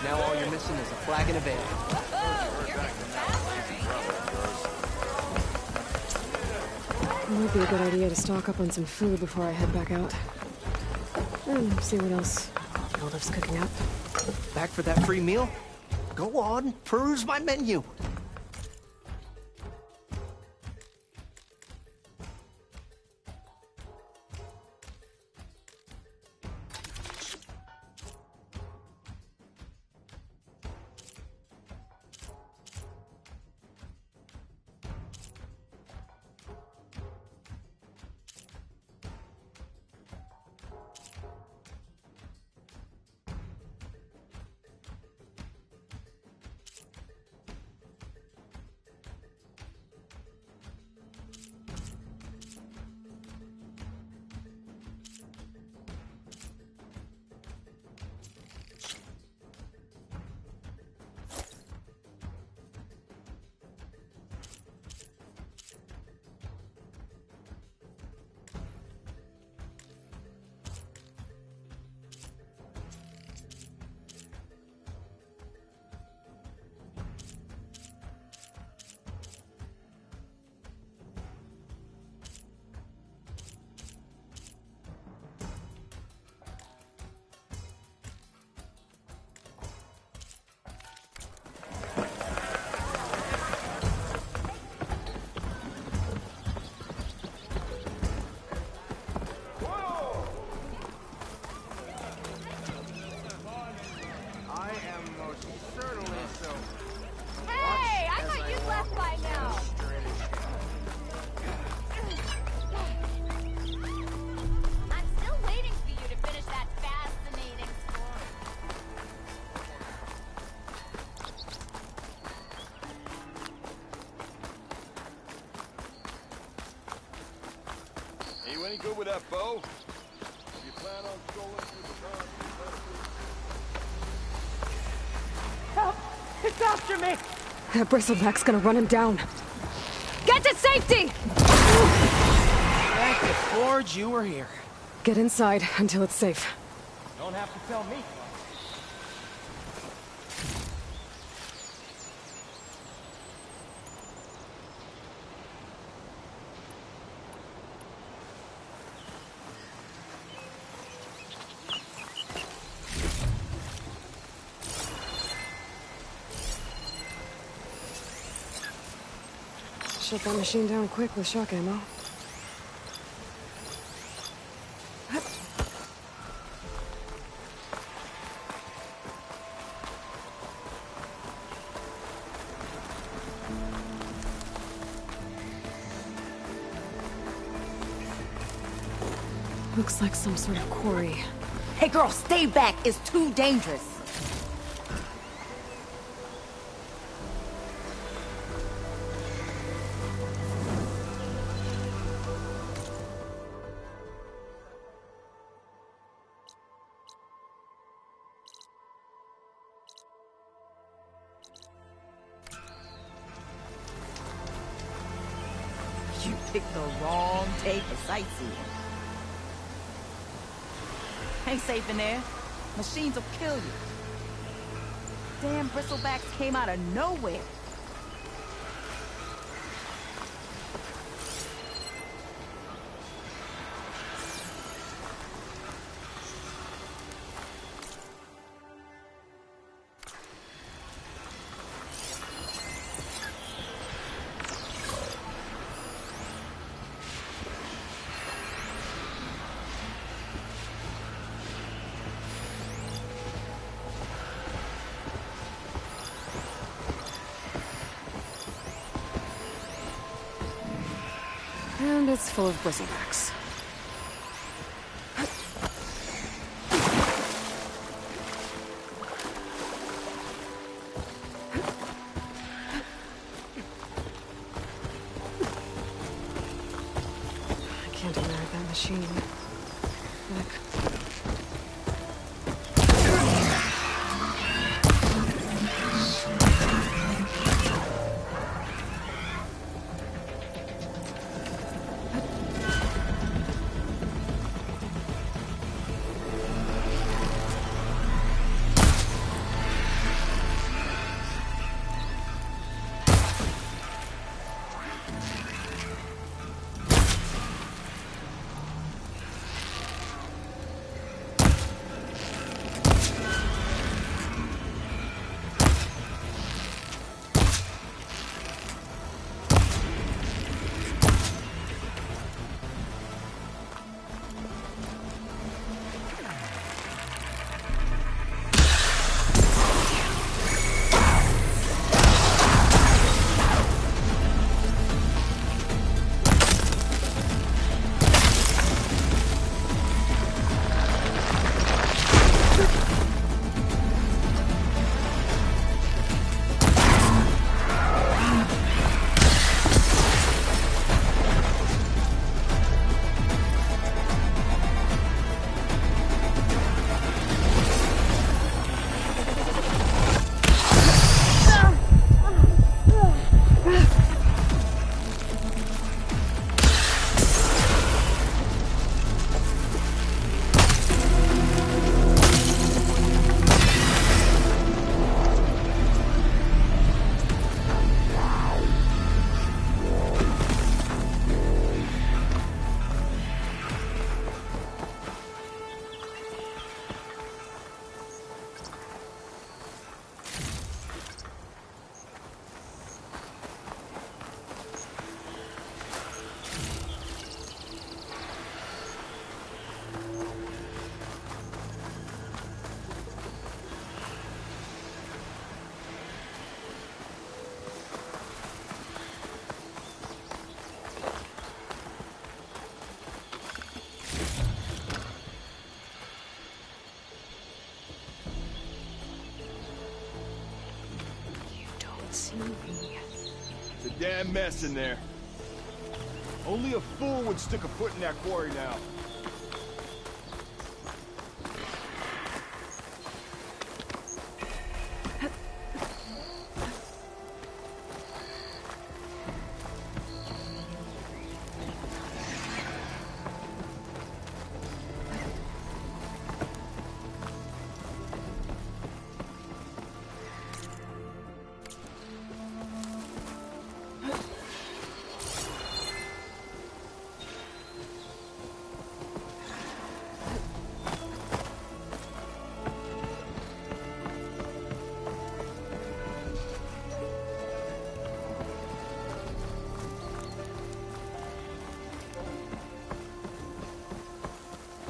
Now all you're missing is a flagon of ale. It might be a good idea to stock up on some food before I head back out. And see what else Mildef's cooking up. Back for that free meal? Go on, peruse my menu. good with that bow? You plan on strolling through the ground? Help! It's after me! That bristleback's gonna run him down. Get to safety! Thank the Forge you were here. Get inside until it's safe. Don't have to tell me. Shut that machine down quick with shock ammo. Looks like some sort of quarry. Hey girl, stay back. It's too dangerous. You picked the wrong day for sightseeing. Ain't safe in there. Machines will kill you. Damn bristlebacks came out of nowhere. And it's full of bristlebacks. I can't ignore that machine. Look. It's a damn mess in there. Only a fool would stick a foot in that quarry now.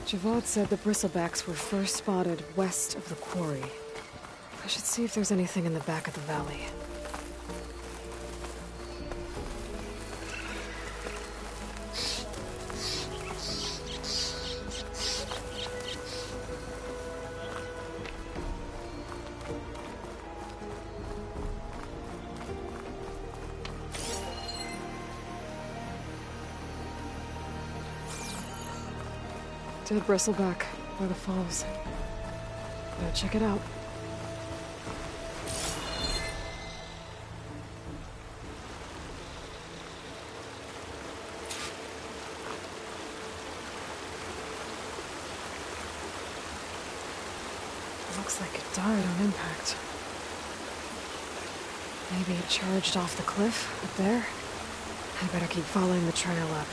Javad said the bristlebacks were first spotted west of the quarry. I should see if there's anything in the back of the valley. Dead bristleback by the falls. Gotta check it out. Looks like it died on impact. Maybe it charged off the cliff up there. I better keep following the trail up.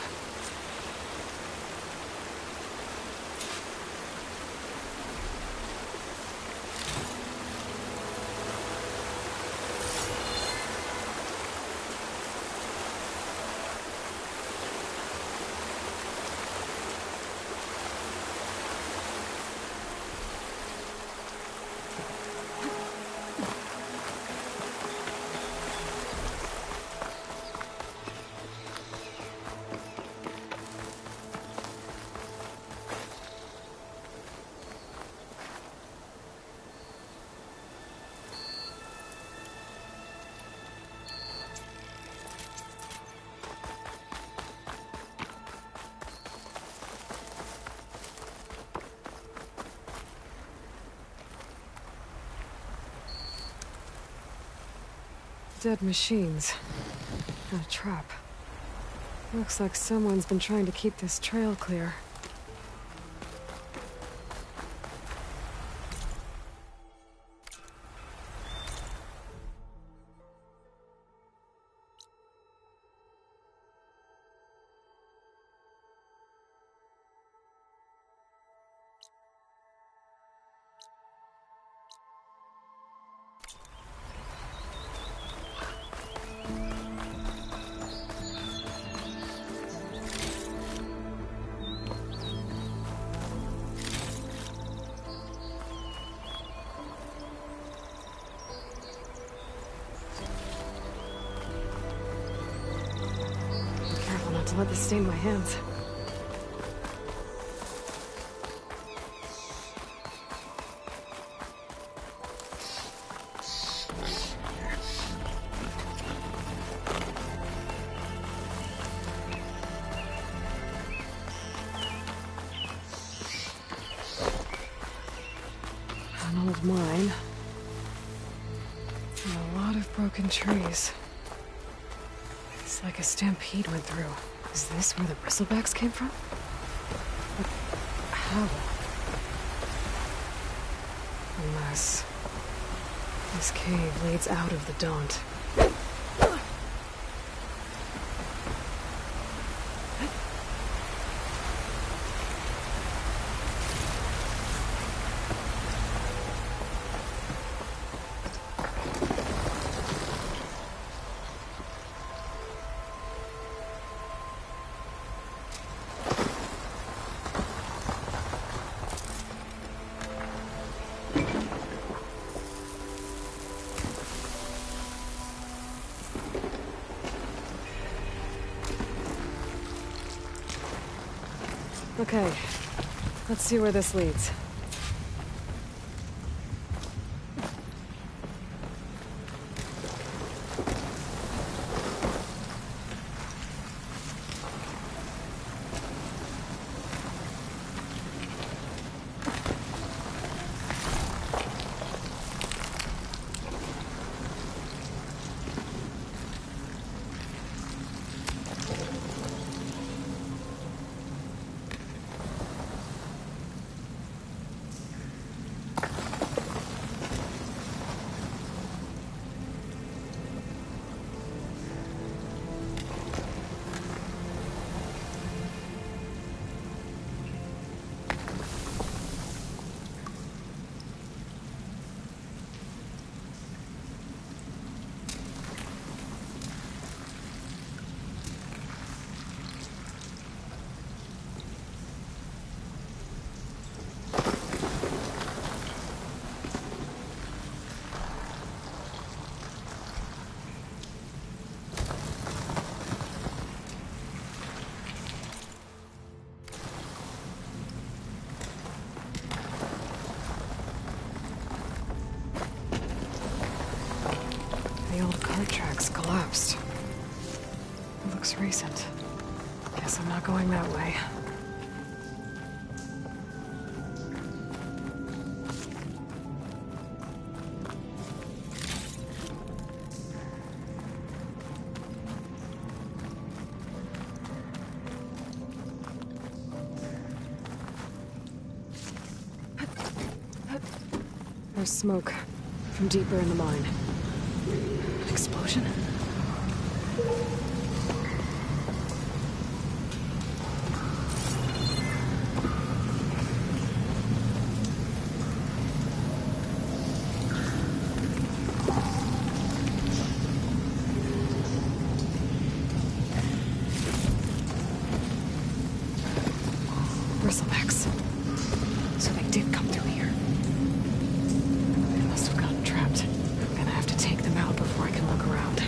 Dead machines. And a trap. Looks like someone's been trying to keep this trail clear. To let this stain my hands. An old mine. And a lot of broken trees. It's like a stampede went through. Is this where the bristlebacks came from? But how? Unless this cave leads out of the Daunt. Okay, let's see where this leads. Looks recent. Guess I'm not going that way. There's smoke from deeper in the mine. An explosion? Bristlebacks. So they did come through here. They must have gotten trapped. I'm gonna have to take them out before I can look around.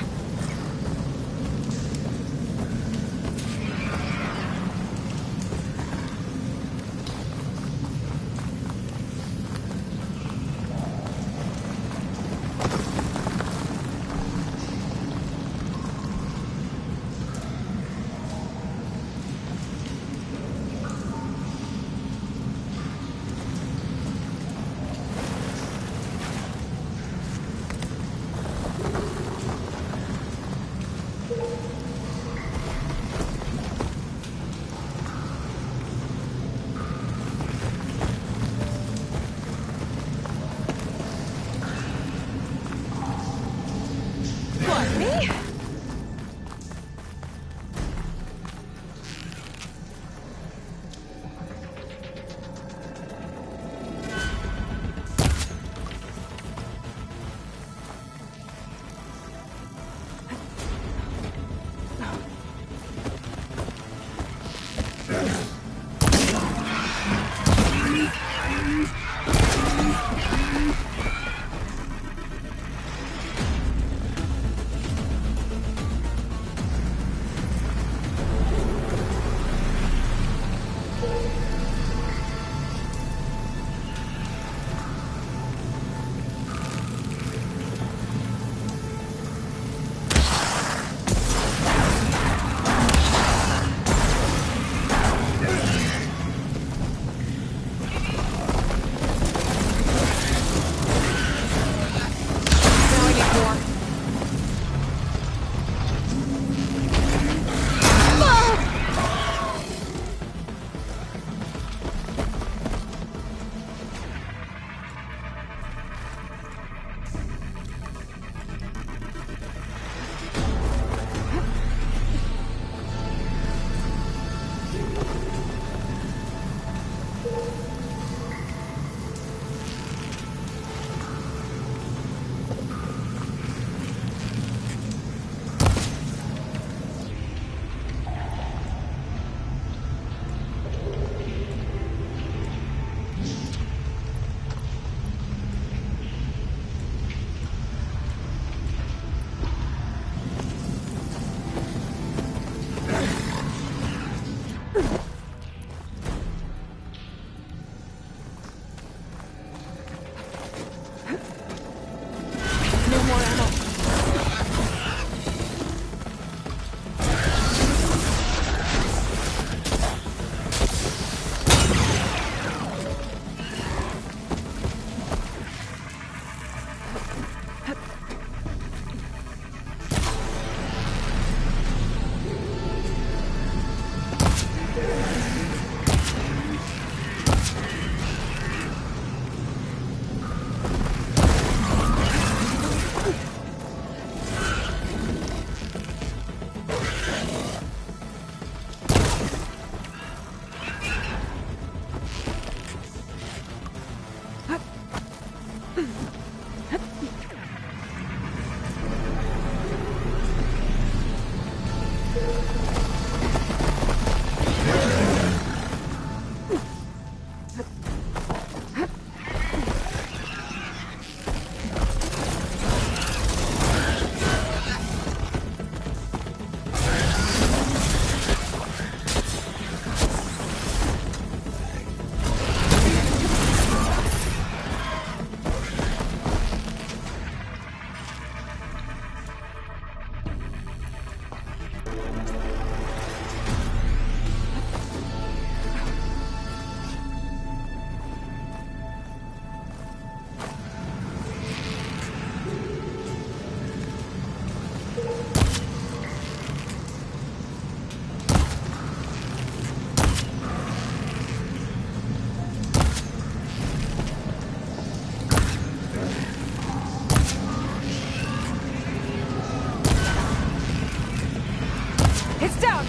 It's down!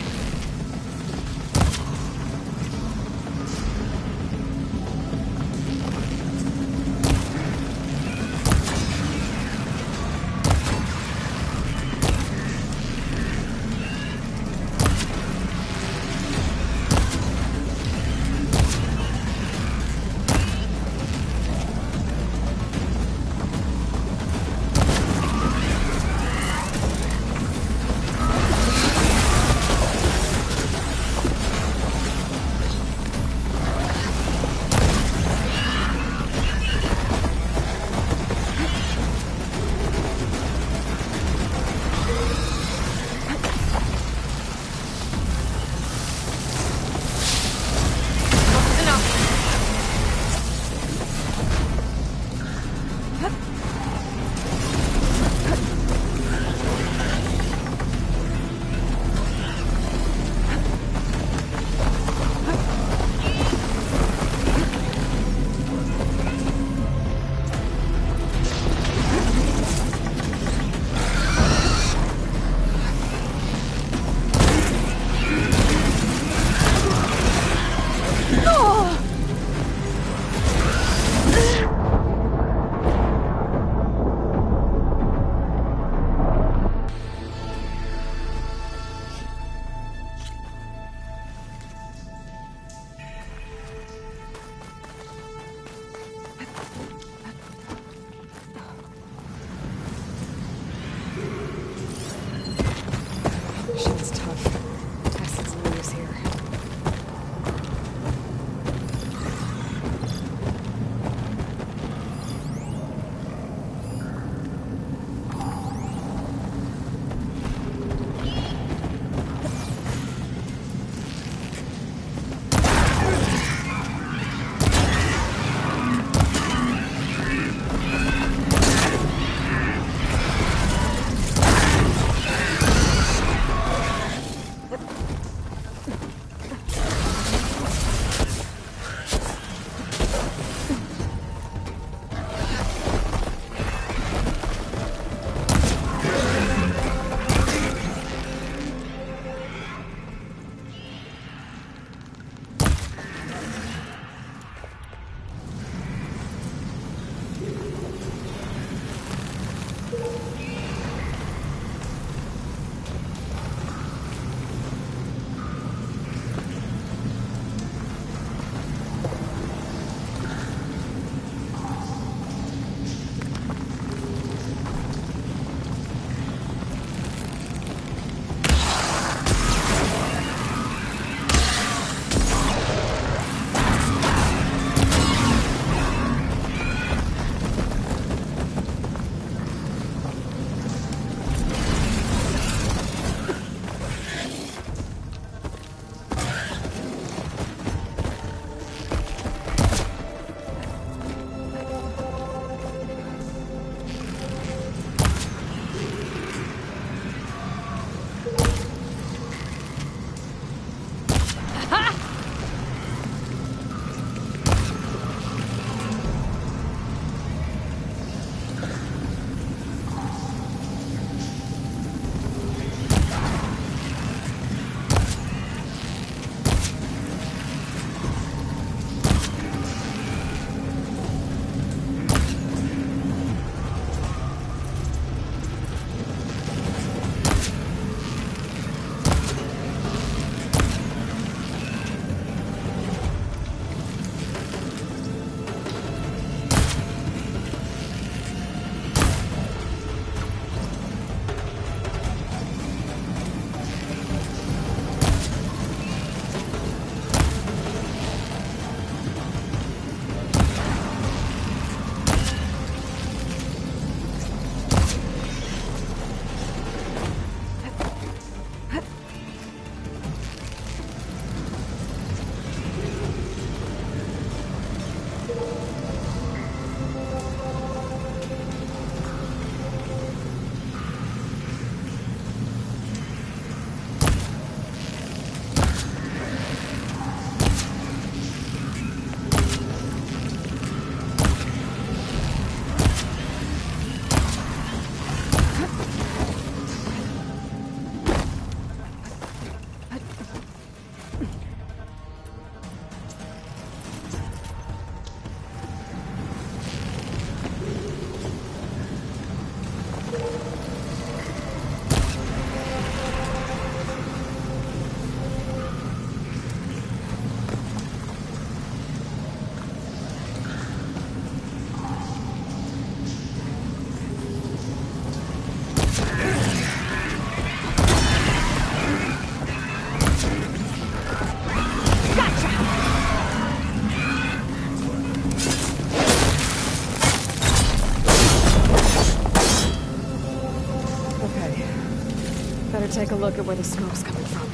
take a look at where the smoke's coming from.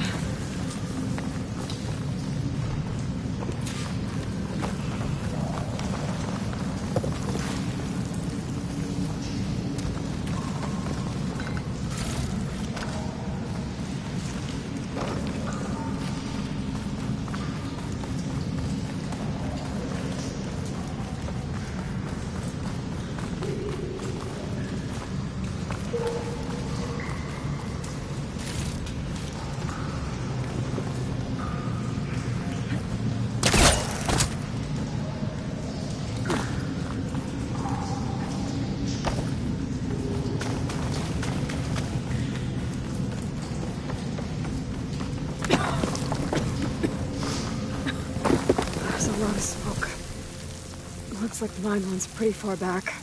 Looks like the mine runs pretty far back.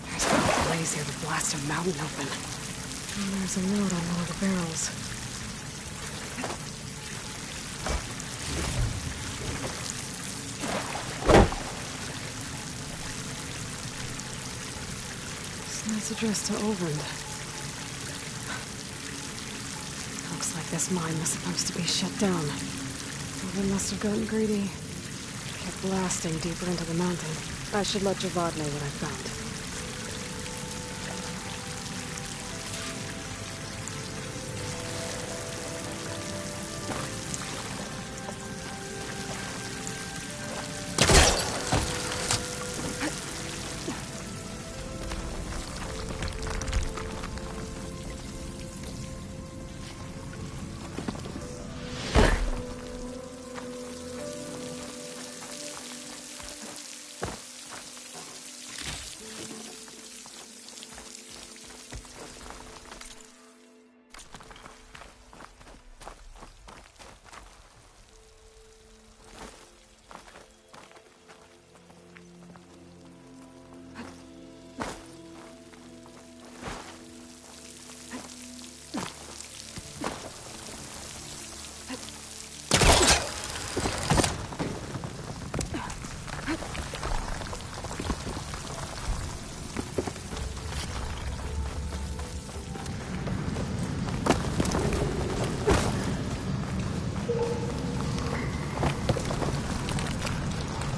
There's a blaze here to blast a mountain open. And there's a note on one of the barrels. So it's addressed to Olvin. Looks like this mine was supposed to be shut down. Olvin must have gotten greedy. Kept blasting deeper into the mountain. I should let Javad know what I found.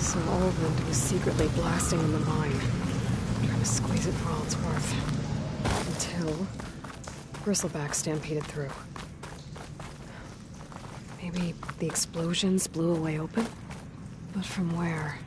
So Olvin was secretly blasting in the mine, trying to squeeze it for all it's worth. Until Bristleback stampeded through. Maybe the explosions blew a way open? But from where?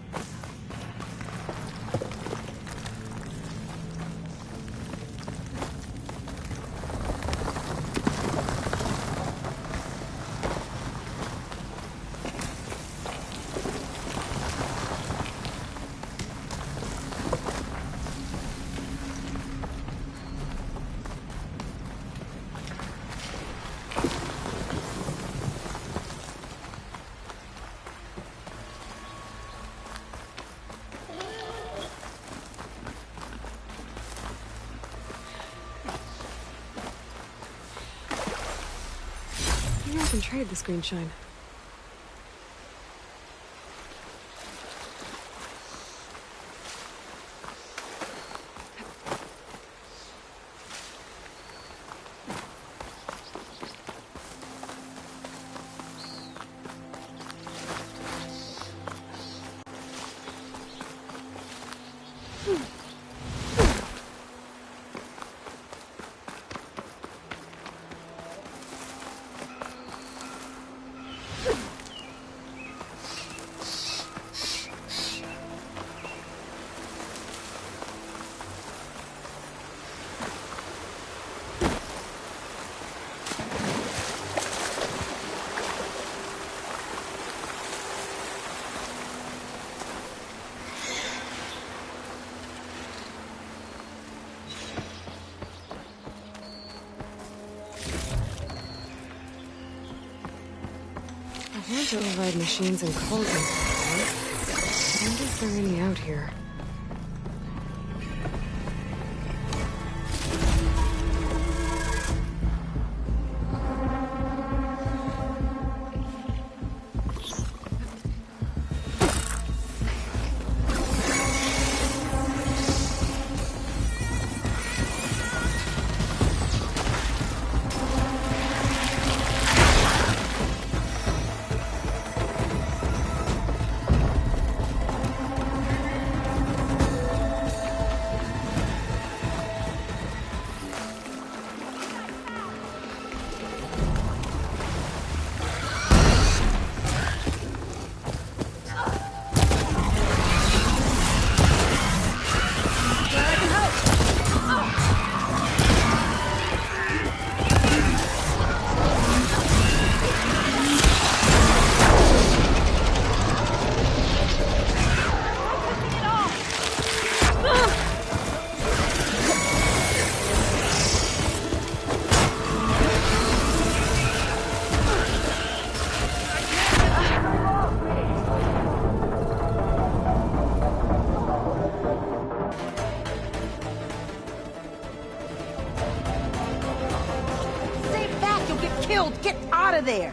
Maybe I can trade this green shine. I've learned to override machines and clothes and before. I wonder if there are any out here. killed. Get out of there.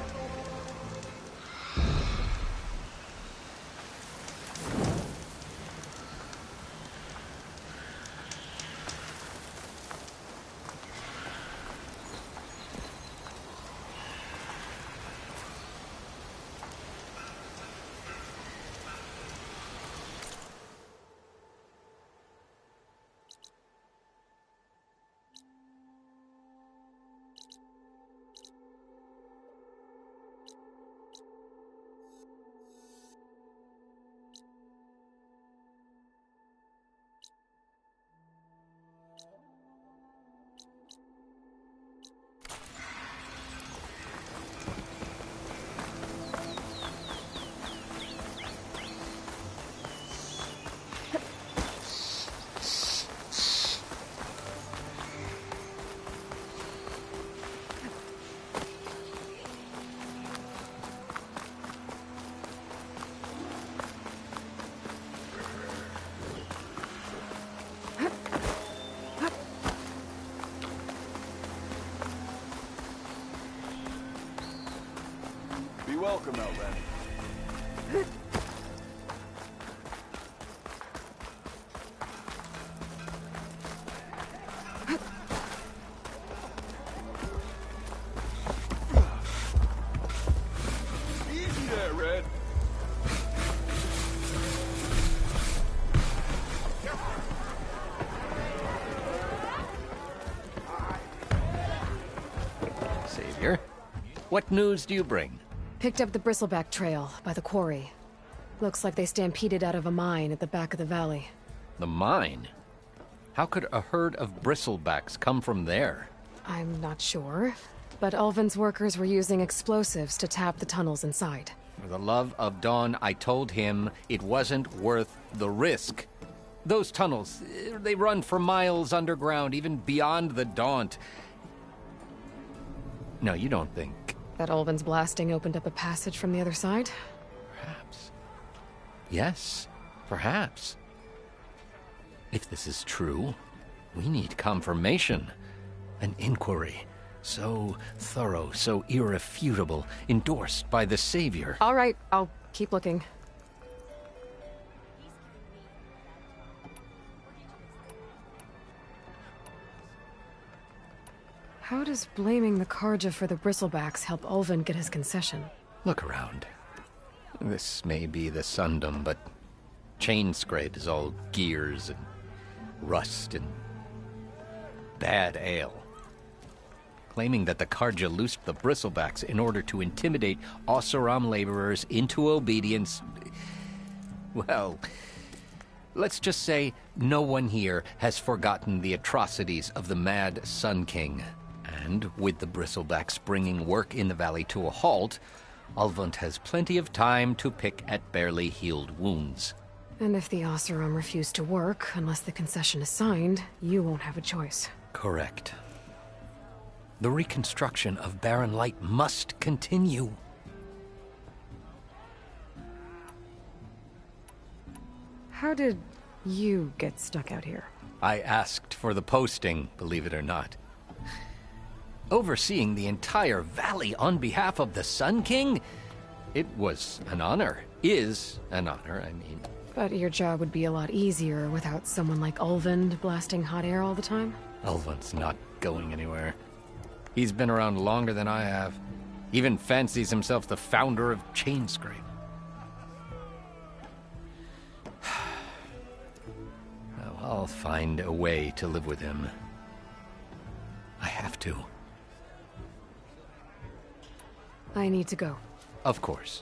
Be welcome, Elven. Easy there, Red. Savior, what news do you bring? Picked up the bristleback trail by the quarry. Looks like they stampeded out of a mine at the back of the valley. The mine? How could a herd of bristlebacks come from there? I'm not sure, but Ulvin's workers were using explosives to tap the tunnels inside. For the love of Dawn, I told him it wasn't worth the risk. Those tunnels, they run for miles underground, even beyond the Daunt. No, you don't think... That Ulvin's blasting opened up a passage from the other side? Perhaps. Yes, perhaps. If this is true, we need confirmation. An inquiry. So thorough, so irrefutable, endorsed by the Savior. All right, I'll keep looking. How does blaming the Karja for the bristlebacks help Ulvin get his concession? Look around. This may be the Sundom, but Chainscrape is all gears and rust and bad ale. Claiming that the Karja loosed the bristlebacks in order to intimidate Oseram laborers into obedience. Well, let's just say no one here has forgotten the atrocities of the Mad Sun King. And with the bristlebacks bringing work in the valley to a halt, Ulvund has plenty of time to pick at barely healed wounds. And if the Oseram refuse to work, unless the concession is signed, you won't have a choice. Correct. The reconstruction of Barren Light must continue. How did you get stuck out here? I asked for the posting, believe it or not. Overseeing the entire valley on behalf of the Sun King? It was an honor. Is an honor, I mean. But your job would be a lot easier without someone like Ulvund blasting hot air all the time? Ulvund's not going anywhere. He's been around longer than I have. Even fancies himself the founder of Chainscrape. Well, I'll find a way to live with him. I have to. I need to go. Of course.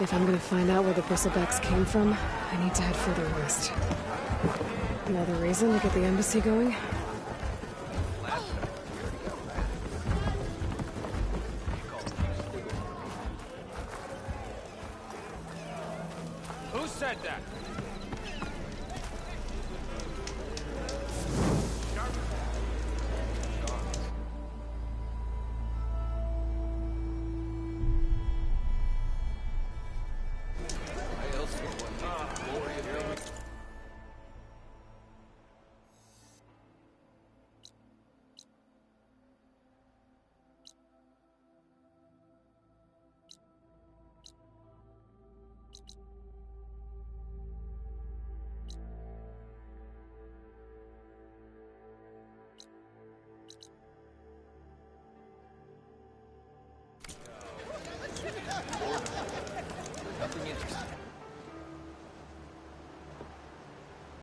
If I'm gonna find out where the bristlebacks came from, I need to head further west. Another reason to get the embassy going? Who said that?